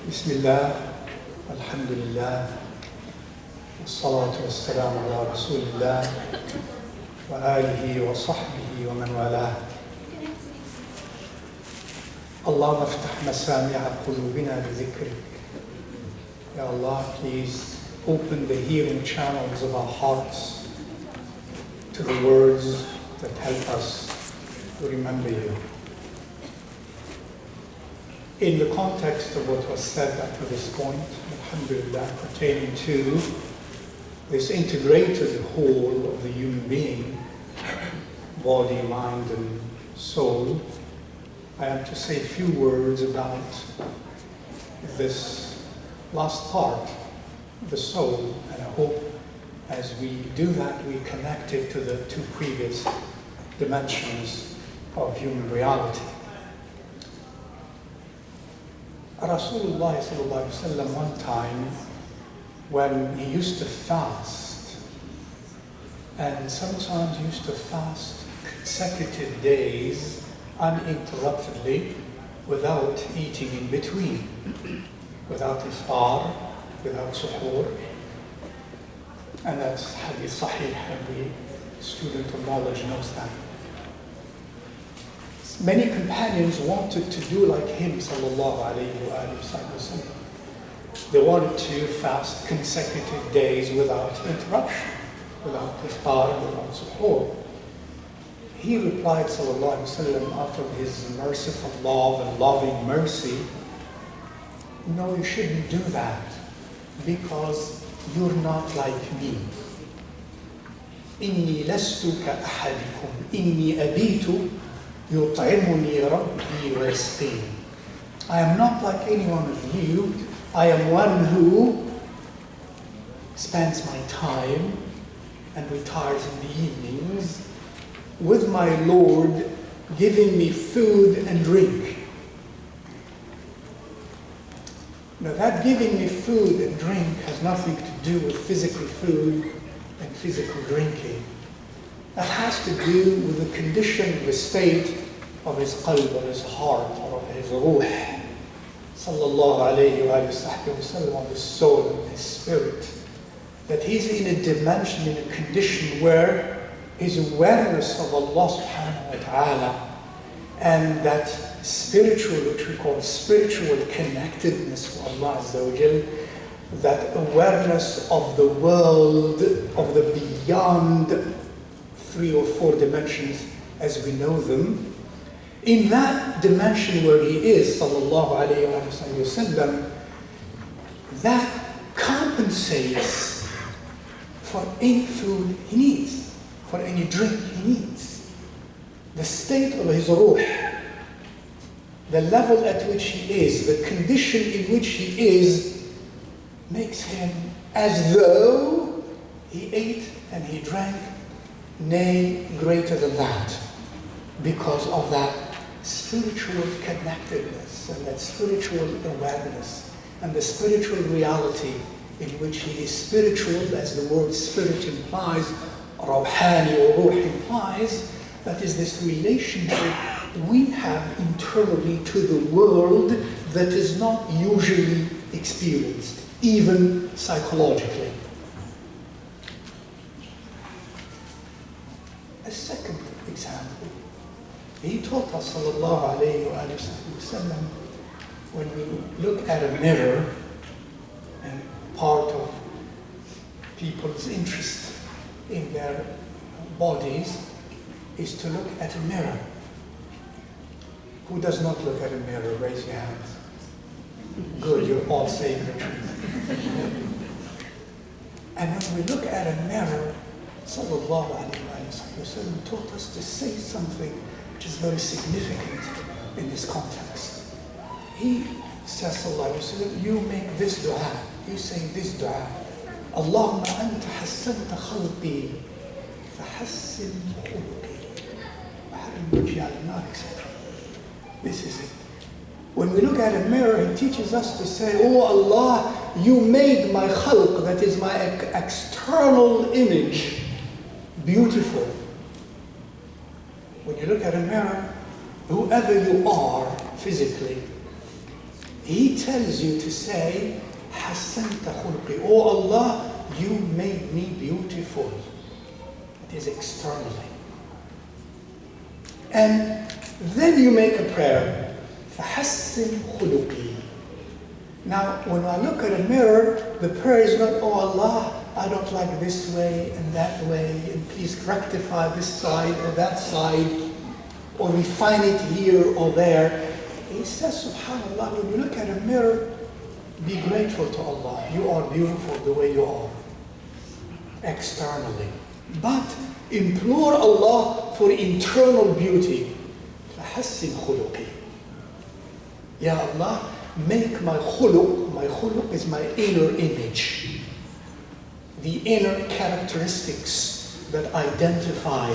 بسم الله والحمد لله والصلاة والسلام على رسول الله وآله وصحبه ومن والاه. اللهم افتح مسامع قلوبنا بذكرك. Ya Allah, please open the hearing channels of our hearts to the words that help us to remember you. In the context of what was said up to this point, alhamdulillah, pertaining to this integrated whole of the human being, body, mind, and soul, I have to say a few words about this last part, the soul, and I hope as we do that, we connect it to the two previous dimensions of human reality. Rasulullah sallallahu alaihi wasallam one time, when he used to fast, and sometimes used to fast consecutive days uninterruptedly without eating in between, without iftar, without suhoor, and that's hadith sahih, every student of knowledge knows that. Many companions wanted to do like him, sallallahu alayhi wa sallam. They wanted to fast consecutive days without interruption, without iftar, without suhoor. He replied, sallallahu alayhi wa sallam, out of his merciful love and loving mercy, no, you shouldn't do that, because you're not like me. إني لست كأحدكم إني أبيت يطعمني ربي ويسقين. I am not like any one of you. I am one who spends my time and retires in the evenings with my Lord, giving me food and drink. Now that giving me food and drink has nothing to do with physical food and physical drinking. That has to do with the condition, the state of his qalb, of his heart, or of his ruh. Sallallahu alayhi wa sallam, of his soul and his spirit. That he's in a dimension, in a condition where his awareness of Allah subhanahu wa ta'ala and that spiritual, which we call spiritual connectedness to Allah Azza wa Jal, that awareness of the world, of the beyond 3 or 4 dimensions as we know them, in that dimension where he is, sallallahu alayhi wa sallam, that compensates for any food he needs, for any drink he needs. The state of his ruh, the level at which he is, the condition in which he is, makes him as though he ate and he drank, nay, greater than that, because of that spiritual connectedness and that spiritual awareness and the spiritual reality in which he is spiritual, as the word spirit implies, rawhani or ruh implies, that is this relationship we have internally to the world that is not usually experienced, even psychologically. second example. He taught us, sallallahu alayhi wa sallam, when we look at a mirror, and part of people's interest in their bodies is to look at a mirror. Who does not look at a mirror? Raise your hands. Good, you're all saying the truth. And when we look at a mirror, sallallahu alayhi wa sallam taught us to say something which is very significant in this context. He says, sallallahu alayhi wa sallam, you make this dua, you say this dua, Allahumma anta hassanta khalqi, fahassin khulqi, waharrim wajhi al-nar, etc. This is it. When we look at a mirror, he teaches us to say, oh Allah, you made my khalq, that is my external image, beautiful. When you look at a mirror, whoever you are physically, he tells you to say, Hassanta khulqi, oh Allah, you made me beautiful. It is externally. And then you make a prayer, فَحَسِّنْ خُلُقِي. Now, when I look at a mirror, the prayer is not, oh Allah, I don't like this way and that way, and please rectify this side or that side, or refine it here or there. He says, subhanAllah, when you look at a mirror, be grateful to Allah. You are beautiful the way you are, externally. But implore Allah for internal beauty. فَحَسِّنْ خُلُقِي. Ya Allah, make my khuluq is my inner image, the inner characteristics that identify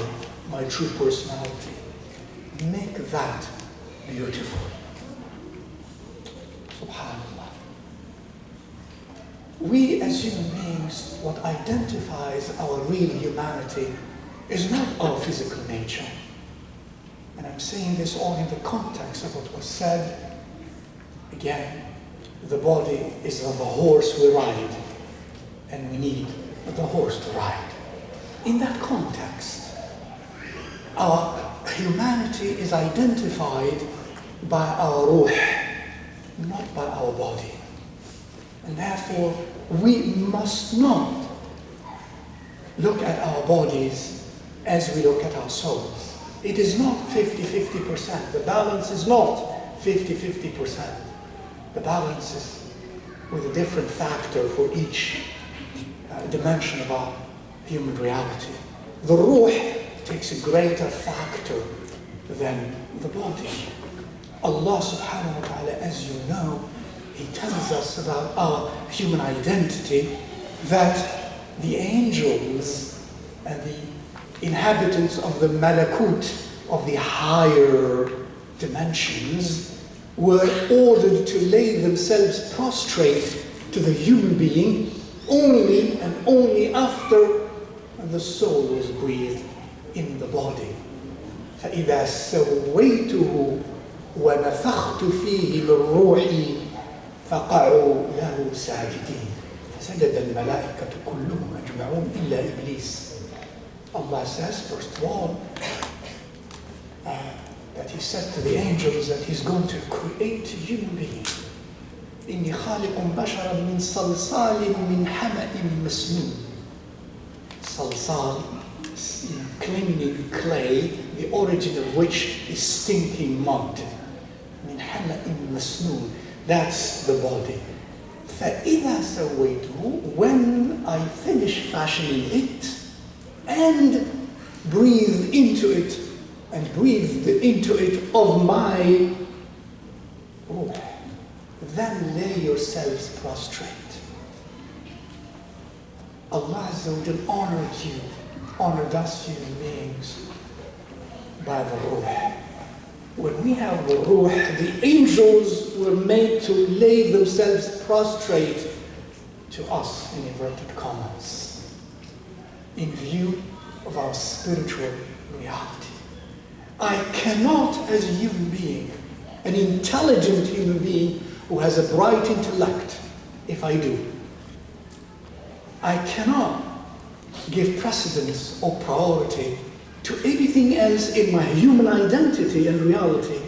my true personality. Make that beautiful. Subhanallah. We as human beings, what identifies our real humanity is not our physical nature. And I'm saying this all in the context of what was said. Again, the body is of a horse we ride, and we need the horse to ride. In that context, our humanity is identified by our ruh, not by our body. And therefore, we must not look at our bodies as we look at our souls. It is not 50-50%. The balance is not 50-50%. The balance is with a different factor for each dimension of our human reality. The ruh takes a greater factor than the body. Allah subhanahu wa ta'ala, as you know, He tells us about our human identity that the angels and the inhabitants of the malakut, of the higher dimensions, were ordered to lay themselves prostrate to the human being only and only after the soul was breathed in the body. فَإِذَا سَوَّيْتُهُ وَنَفَخْتُ فِيهِ مِنْ رُوحِي فَقَعُوا لَهُ سَاجِدِينَ فَسَجَدَ الْمَلَائِكَةُ كُلُّهُمْ أَجْمَعُونَ إِلَّا إِبْلِيسَ. Allah says, first of all, that He said to the angels that He's going to create a human being. إِنِّي خَالِقٌ بَشَرًا مِّن صَلْصَالٍ مِّن حَمَإٍ مَسْنُونٍ. Salsal, clinging clay, the origin of which is stinking mud. مِّن حَمَإٍ مَسْنُونٍ. That's the body. فَإِذَا سَوَّيْتُهُ, when I finish fashioning it and breathe into it, and breathed into it of my ruh, then lay yourselves prostrate. Allah Azza wa Jal honored us human beings by the ruh. When we have the ruh, the angels were made to lay themselves prostrate to us, in inverted commas, in view of our spiritual reality. I cannot, as a human being, an intelligent human being who has a bright intellect, if I do, I cannot give precedence or priority to anything else in my human identity and reality,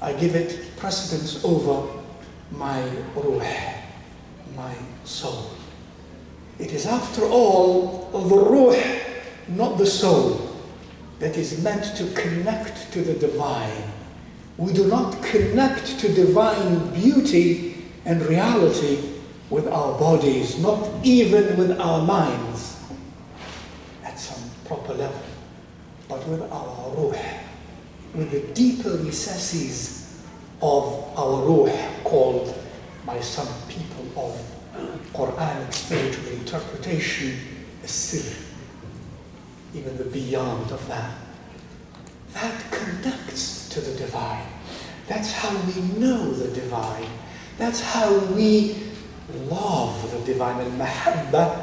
I give it precedence over my ruh, my soul. It is, after all, the ruh, not the soul, that is meant to connect to the divine. We do not connect to divine beauty and reality with our bodies, not even with our minds at some proper level, but with our ruh, with the deeper recesses of our ruh, called by some people of Quranic spiritual interpretation as-sir, even the beyond of that. That connects to the divine. That's how we know the divine. That's how we love the divine. Al-mahabba,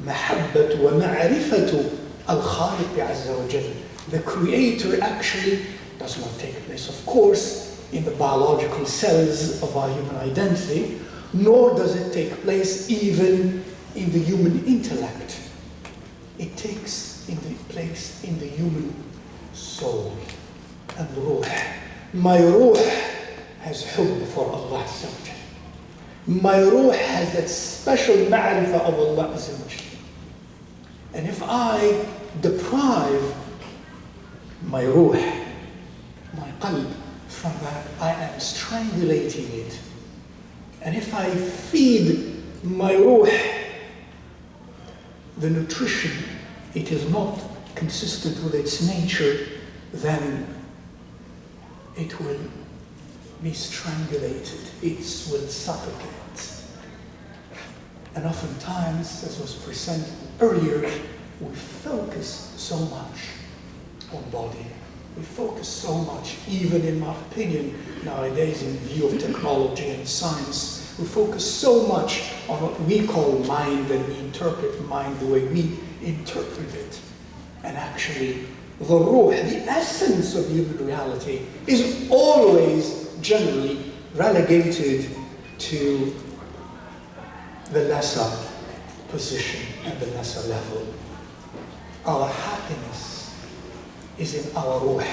mahabbat wa ma'rifatu al-khaliq azza wa jal. The creator actually does not take place, of course, in the biological cells of our human identity, nor does it take place even in the human intellect. It takes place in the human soul and ruh. My ruh has hubb for Allah azza wa jal. My ruh has that special ma'rifah of Allah azza wa jal. And if I deprive my ruh, my qalb, from that, I am strangulating it. And if I feed my ruh the nutrition it is not consistent with its nature, then it will be strangulated, it will suffocate. And oftentimes, as was presented earlier, we focus so much on body. We focus so much, even in my opinion, nowadays in view of technology and science, we focus so much on what we call mind, and we interpret mind the way we interpret it. And actually, the ruh, the essence of human reality, is always generally relegated to the lesser position and the lesser level. Our happiness is in our ruh,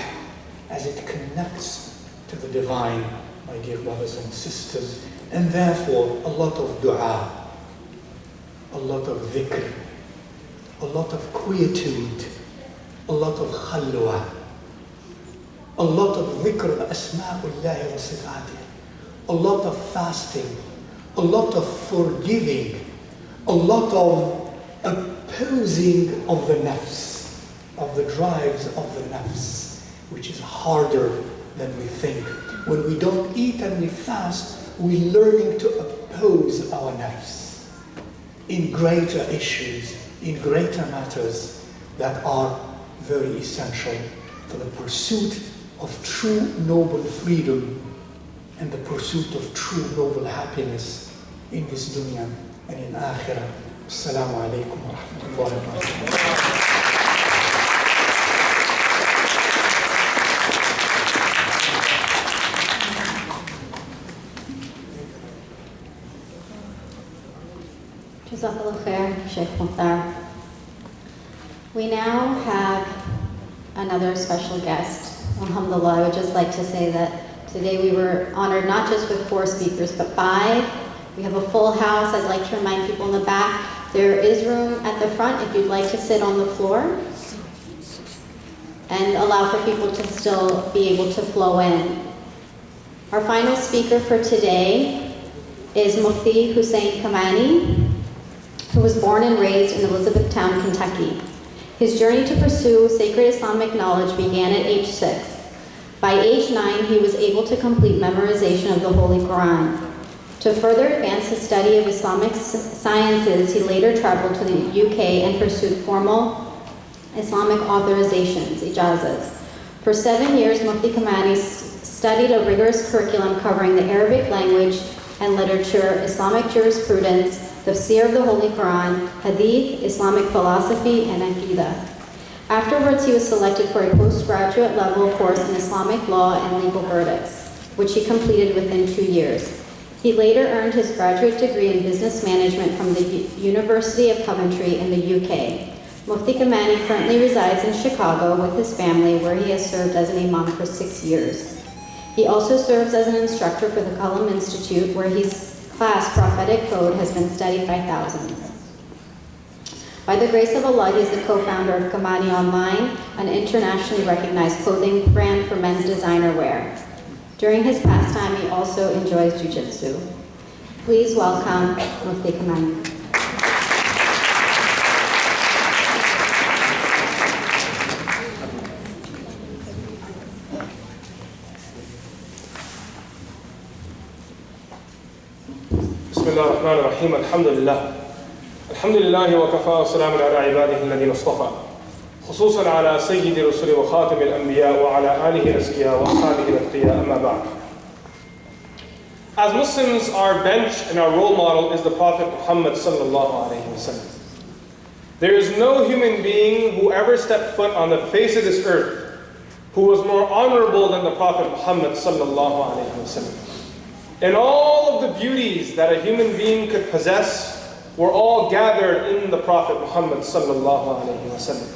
as it connects to the divine, my dear brothers and sisters, and therefore a lot of dua, a lot of dhikr, a lot of quietude, a lot of khalwa, a lot of dhikr asma'ullahi wa sifatih, a lot of fasting, a lot of forgiving, a lot of opposing of the nafs, of the drives of the nafs, which is harder than we think. When we don't eat and we fast, we're learning to oppose our nafs in greater issues, in greater matters that are very essential for the pursuit of true noble freedom and the pursuit of true noble happiness in this dunya and in akhirah. Assalamu alaikum wa rahmatullahi wa barakatuh. Jazakallah khair, Sheikh Mokhtar. We now have another special guest. Alhamdulillah, I would just like to say that today we were honored not just with 4 speakers, but 5. We have a full house. I'd like to remind people in the back, there is room at the front if you'd like to sit on the floor, and allow for people to still be able to flow in. Our final speaker for today is Mufti Hussein Kamani, who was born and raised in Elizabethtown, Kentucky. His journey to pursue sacred Islamic knowledge began at age 6. By age 9, he was able to complete memorization of the Holy Quran. To further advance his study of Islamic sciences, he later traveled to the UK and pursued formal Islamic authorizations, ijazas. For 7 years, Mufti Kamani studied a rigorous curriculum covering the Arabic language and literature, Islamic jurisprudence, tafsir of the Holy Quran, hadith, Islamic philosophy, and aqidah. Afterwards, he was selected for a postgraduate level course in Islamic law and legal verdicts, which he completed within 2 years. He later earned his graduate degree in business management from the University of Coventry in the UK. Mufti Kamani currently resides in Chicago with his family, where he has served as an Imam for 6 years. He also serves as an instructor for the Qalam Institute, where his class, Prophetic Code, has been studied by thousands. By the grace of Allah, he is the co-founder of Kamani Online, an internationally recognized clothing brand for men's designer wear. During his pastime, he also enjoys jiu-jitsu. Please welcome Mufti Kamani. بسم الله الرحمن الرحيم الحمد لله وكفى وسلام على عباده الذين اصطفى خصوصا على سيد الرسل وخاتم الأنبياء وعلى آله الأزكياء وأصحابه الأتقياء أما بعد. As Muslims, our bench and our role model is the Prophet Muhammad sallallahu alaihi wasallam. There is no human being who ever stepped foot on the face of this earth who was more honorable than the Prophet Muhammad sallallahu alaihi wasallam. And all of the beauties that a human being could possess were all gathered in the Prophet Muhammad sallallahu alaihi wasallam.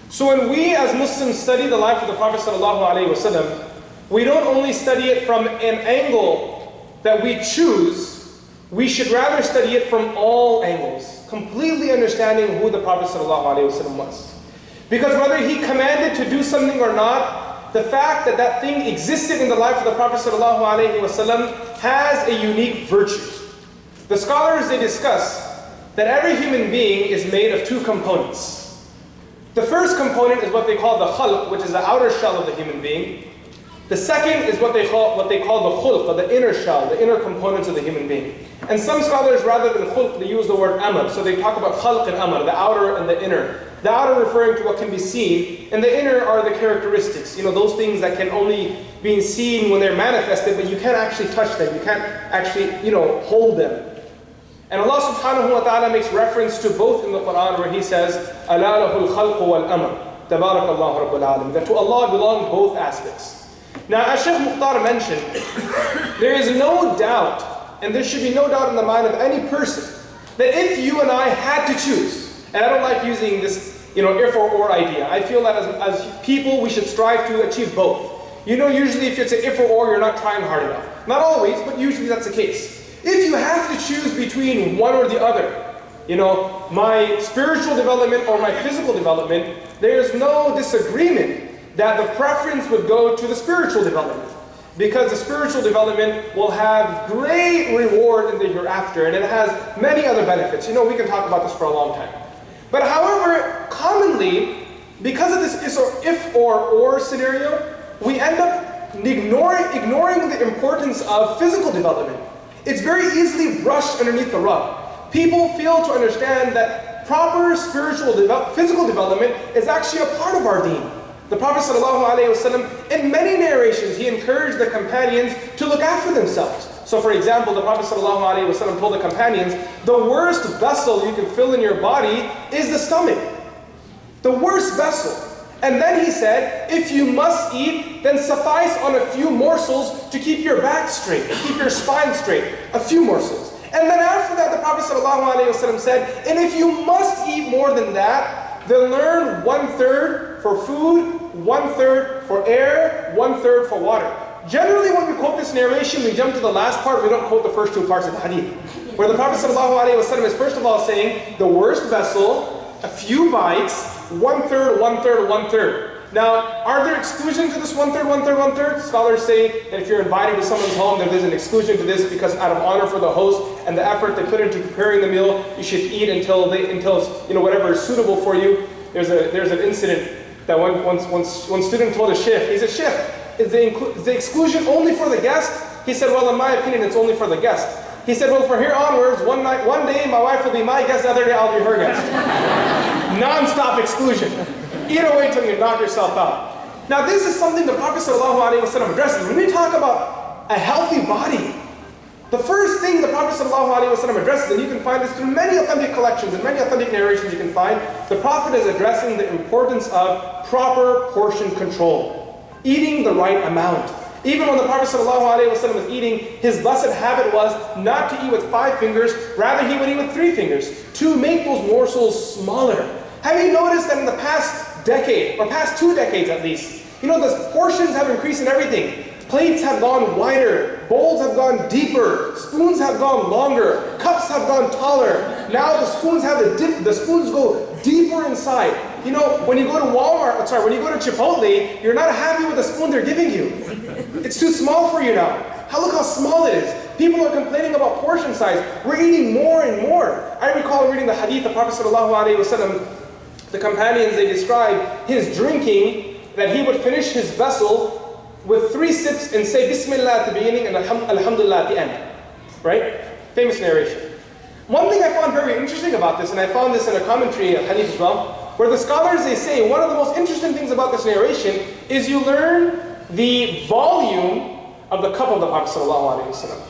So when we as Muslims study the life of the Prophet sallallahu alaihi wasallam, we don't only study it from an angle that we choose, we should rather study it from all angles, completely understanding who the Prophet sallallahu alaihi wasallam was. Because whether he commanded to do something or not, the fact that that thing existed in the life of the Prophet ﷺ has a unique virtue. The scholars, they discuss that every human being is made of two components. The first component is what they call the khalq, which is the outer shell of the human being. The second is what they call the khulq, or the inner shell, the inner components of the human being. And some scholars, rather than khulq, they use the word amr. So they talk about khalq and amr, the outer and the inner. The outer referring to what can be seen, and the inner are the characteristics. Those things that can only be seen when they're manifested, but you can't actually touch them. You can't actually, hold them. And Allah subhanahu wa ta'ala makes reference to both in the Quran, where He says, أَلَا لَهُ الْخَلْقُ وَالْأَمْرُ تَبَارَكَ اللَّهُ رَبُّ الْعَالَمِينَ. That to Allah belong both aspects. Now, as Sheikh Mokhtar mentioned, there is no doubt, and there should be no doubt in the mind of any person, that if you and I had to choose, and I don't like using this, if or idea. I feel that as people, we should strive to achieve both. Usually if it's an if or, you're not trying hard enough. Not always, but usually that's the case. If you have to choose between one or the other, my spiritual development or my physical development, there's no disagreement that the preference would go to the spiritual development. Because the spiritual development will have great reward in the hereafter, and it has many other benefits. We can talk about this for a long time. But however, commonly, because of this if or scenario, we end up ignoring the importance of physical development. It's very easily brushed underneath the rug. People fail to understand that proper physical development is actually a part of our deen. The Prophet ﷺ, in many narrations, he encouraged the companions to look after themselves. So for example, the Prophet ﷺ told the companions, the worst vessel you can fill in your body is the stomach. The worst vessel. And then he said, if you must eat, then suffice on a few morsels to keep your back straight, to keep your spine straight. A few morsels. And then after that, the Prophet ﷺ said, and if you must eat more than that, then learn 1/3 for food, 1/3 for air, 1/3 for water. Generally, when we quote this narration, we jump to the last part, we don't quote the first two parts of the hadith. Where the Prophet ﷺ is first of all saying, the worst vessel, a few bites, 1/3, 1/3, 1/3. Now, are there exclusions to this 1/3, 1/3, 1/3? Scholars say that if you're invited to someone's home, that there's an exclusion to this because out of honor for the host and the effort they put into preparing the meal, you should eat until whatever is suitable for you. There's an incident that one student told a sheikh, he said, "Sheikh, is the exclusion only for the guest?" He said, "Well, in my opinion, it's only for the guest." He said, "Well, from here onwards, one day my wife will be my guest, the other day I'll be her guest." Non-stop exclusion. Eat away till you knock yourself out. Now, this is something the Prophet ﷺ addresses. When we talk about a healthy body, the first thing the Prophet ﷺ addresses, and you can find this through many authentic collections and many authentic narrations you can find, the Prophet is addressing the importance of proper portion control, eating the right amount. Even when the Prophet ﷺ was eating, his blessed habit was not to eat with 5 fingers, rather he would eat with 3 fingers, to make those morsels smaller. Have you noticed that in the past decade, or past 2 decades at least, you know, the portions have increased in everything. Plates have gone wider, bowls have gone deeper, spoons have gone longer, cups have gone taller. Now the spoons have the spoons go deeper inside. You know, when you go to when you go to Chipotle, you're not happy with the spoon they're giving you. It's too small for you now. Look how small it is. People are complaining about portion size. We're eating more and more. I recall reading the hadith of Prophet ﷺ, the companions, they described his drinking, that he would finish his vessel with 3 sips and say Bismillah at the beginning and Alhamdulillah at the end. Right? Famous narration. One thing I found very interesting about this, and I found this in a commentary of hadith as well, where the scholars, they say one of the most interesting things about this narration is you learn the volume of the cup of the Prophet ﷺ.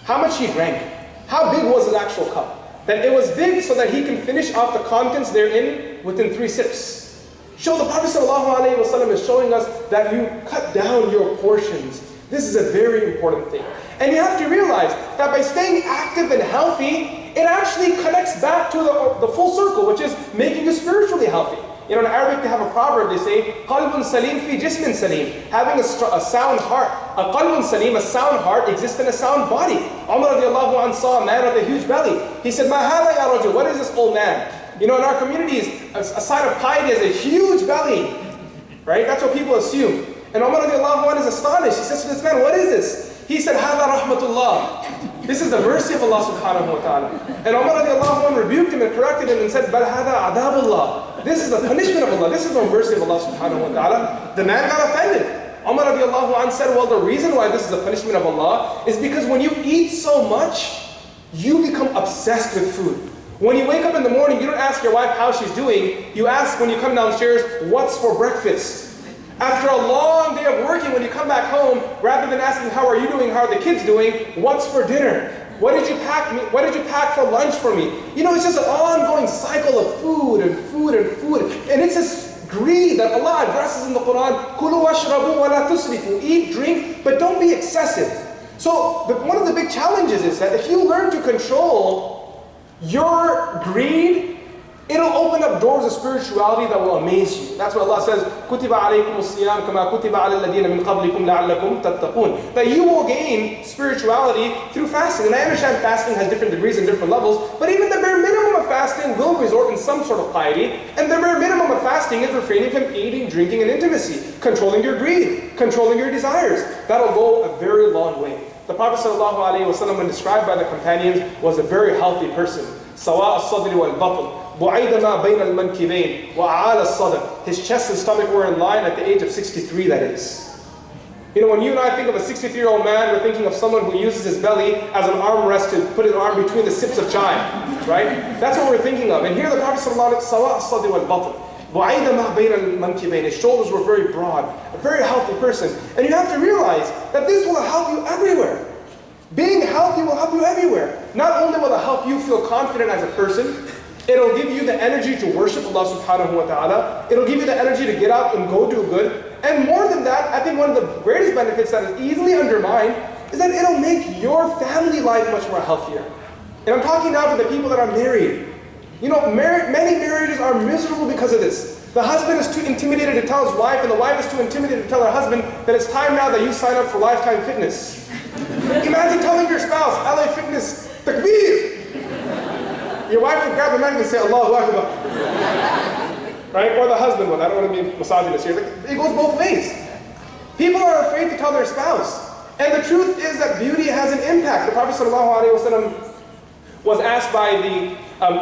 How much he drank. How big was his actual cup? That it was big so that he can finish off the contents therein within 3 sips. So the Prophet ﷺ is showing us that you cut down your portions. This is a very important thing. And you have to realize that by staying active and healthy, it actually connects back to the full circle, which is making you spiritually healthy. You know, in Arabic they have a proverb, they say, قَلْبٌ سَلِيمٌ فِي جِسْمٍ سَلِيمٌ. Having a sound heart. A qalbun salim, a sound heart, exists in a sound body. Umar radiallahu anh saw a man with a huge belly. He said, مَا هَذَا يَا رَجُلُ? What is this old man? You know, in our communities, a sign of piety is a huge belly. Right? That's what people assume. And Umar radiallahu anh is astonished. He says to this man, what is this? He said, هَذَا rahmatullah. This is the mercy of Allah subhanahu wa ta'ala. And Umar radiallahu anh rebuked him and corrected him and said, بَلْ هَذَا عَذَابُ اللَّهِ. This is the punishment of Allah. This is the mercy of Allah subhanahu wa ta'ala. The man got offended. Umar radiallahu anh said, well, the reason why this is the punishment of Allah is because when you eat so much, you become obsessed with food. When you wake up in the morning, you don't ask your wife how she's doing. You ask when you come downstairs, what's for breakfast? After a long day of working, when you come back home, rather than asking how are you doing, how are the kids doing, what's for dinner? What did you pack me? What did you pack for lunch for me? You know, it's just an ongoing cycle of food and food and food. And it's this greed that Allah addresses in the Quran. Kulu washrabu wa la tusrifu. Eat, drink, but don't be excessive. So one of the big challenges is that if you learn to control your greed, it'll open up doors of spirituality that will amaze you. That's what Allah says, كُتِبَ عَلَيْكُمُ الصِّيَامُ كَمَا كُتِبَ عَلَى الَّذِينَ مِنْ قَبْلِكُمْ لَعَلَّكُمْ تَتَّقُونَ. That you will gain spirituality through fasting. And I understand fasting has different degrees and different levels, but even the bare minimum of fasting will resort in some sort of piety. And the bare minimum of fasting is refraining from eating, drinking, and intimacy, controlling your greed, controlling your desires. That'll go a very long way. The Prophet ﷺ, when described by the companions, was a very healthy person. سواء الصدر والبطن بعيد ما بين المنكبين وأعلى الصدر. His chest and stomach were in line at the age of 63, that is. You know, when you and I think of a 63-year-old man, we're thinking of someone who uses his belly as an armrest to put his arm between the sips of chai, right? That's what we're thinking of. And here the Prophet ﷺ, سواء الصدر والبطن بعيد ما بين المنكبين. His shoulders were very broad, a very healthy person. And you have to realize that this will help you everywhere. Being healthy will help you everywhere. Not only will it help you feel confident as a person, it'll give you the energy to worship Allah subhanahu wa ta'ala. It'll give you the energy to get out and go do good. And more than that, I think one of the greatest benefits that is easily undermined is that it'll make your family life much more healthier. And I'm talking now to the people that are married. You know, many marriages are miserable because of this. The husband is too intimidated to tell his wife, and the wife is too intimidated to tell her husband that it's time now that you sign up for Lifetime Fitness. Imagine telling your spouse, LA Fitness, takbir! Your wife would grab the mic and say, Allahu Akbar. Right? Or the husband would. I don't want to be misogynist here. It goes both ways. People are afraid to tell their spouse. And the truth is that beauty has an impact. The Prophet ﷺ was asked by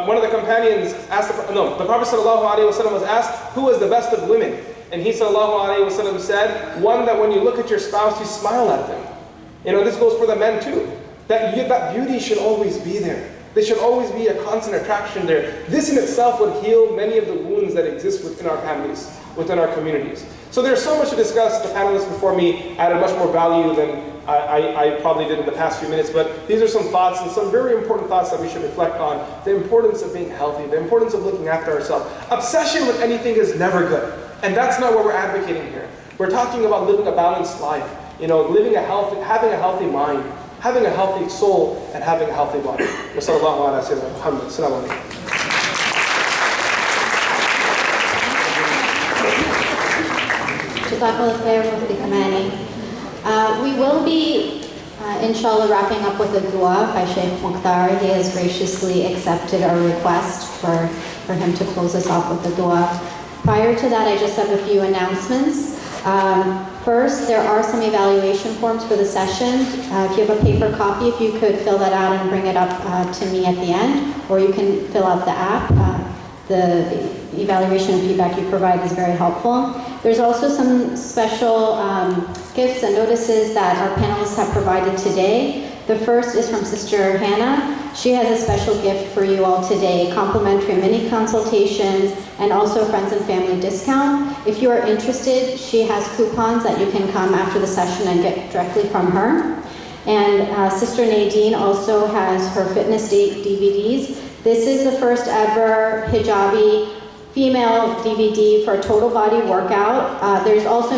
one of the companions, the Prophet ﷺ was asked, who was the best of women? And he ﷺ said, one that when you look at your spouse, you smile at them. You know, this goes for the men too. That beauty should always be there. There should always be a constant attraction there. This in itself would heal many of the wounds that exist within our families, within our communities. So there's so much to discuss. The panelists before me added much more value than I probably did in the past few minutes, but these are some thoughts and some very important thoughts that we should reflect on. The importance of being healthy, the importance of looking after ourselves. Obsession with anything is never good, and that's not what we're advocating here. We're talking about living a balanced life, you know, having a healthy mind, having a healthy soul, and having a healthy body. Wa sallallahu ala sayyidina Muhammad. Assalamu alaikum. Jazakallah khair Mufti Kamani. We will be, inshallah, wrapping up with a dua by Sheikh Mokhtar. He has graciously accepted our request for him to close us off with a dua. Prior to that, I just have a few announcements. First, there are some evaluation forms for the session. If you have a paper copy, if you could fill that out and bring it up to me at the end, or you can fill out the app. The evaluation and feedback you provide is very helpful. There's also some special gifts and notices that our panelists have provided today. The first is from Sister Hannah. She has a special gift for you all today, complimentary mini consultations and also friends and family discount. If you are interested, she has coupons that you can come after the session and get directly from her. And Sister Nadine also has her fitness DVDs. This is the first ever hijabi female DVD for a total body workout. There's also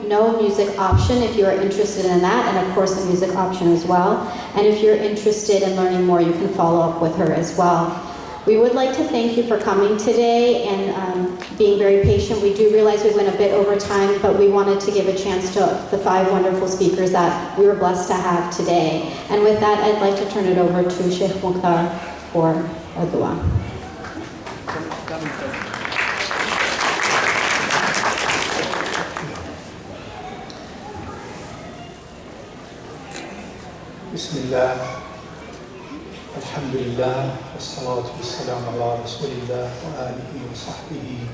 no music option if you are interested in that, and of course a music option as well. And if you're interested in learning more, you can follow up with her as well. We would like to thank you for coming today and being very patient. We do realize we went a bit over time, but we wanted to give a chance to the 5 wonderful speakers that we were blessed to have today. And with that, I'd like to turn it over to Sheikh Mokhtar for a dua. Bismillah, alhamdulillah, wassalatu wassalamu ala rasulillah wa alihi wa sahbihi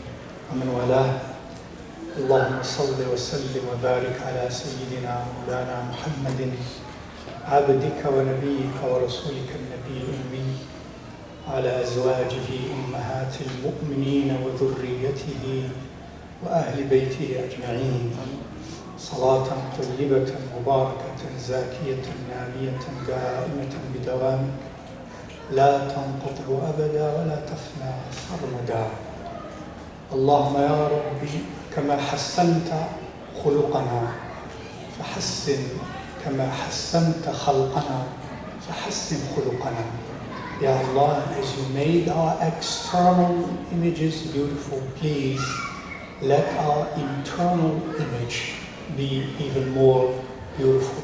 wa man walah. Allahumma salli wa sallim wa barik ala sayyidina Mawlana Muhammadin abdika wa nabiyyika wa rasulika an-nabiyil ummi ala azwajihi ummahatil mu'minin wa dhurriyyatihi wa ahli baytihi ajma'in. صلاة طيبة مباركة زاكية نامية دائمة بدوامك لا تنقطع أبدا ولا تفنى سرمدا. اللهم يا ربي كما حسنت خلقنا فحسن كما حسنت خلقنا فحسن خلقنا. Ya Allah, as you made our external images beautiful, please let our internal image be even more beautiful.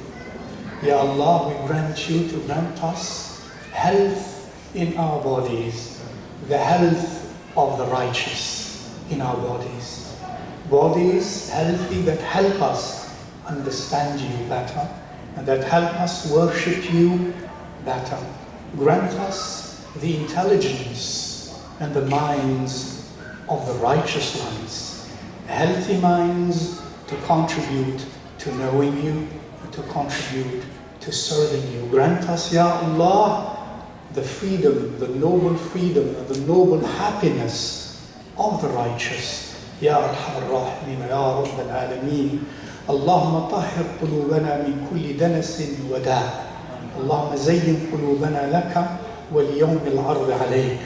Ya Allah, we grant you to grant us health in our bodies, the health of the righteous in our bodies. Bodies healthy that help us understand you better and that help us worship you better. Grant us the intelligence and the minds of the righteous ones, healthy minds to contribute to knowing you, to contribute to serving you. Grant us, Ya Allah, the freedom, the noble freedom, and the noble happiness of the righteous. Ya Arhamar Rahimin, Ya Rabbal Alameen. Allahumma tahhir qulubana min kulli danasin wa da'. Allahumma zayyin qulubana laka wal yawm al-'ard 'alayk.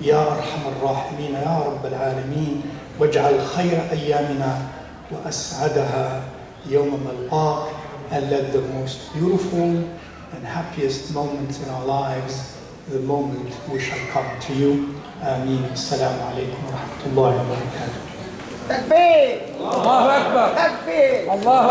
Ya Arhamar Rahimin, Ya Rabbal Alameen. Waj'al khayra ayyamina وأسعدها يوم ملقاك, and let the most beautiful and happiest moments in our lives, the moment we shall come to you. Ameen. Assalamu alaikum wa rahmatullahi wa barakatuh. Takbir! Allahu Akbar! Takbir! Allahu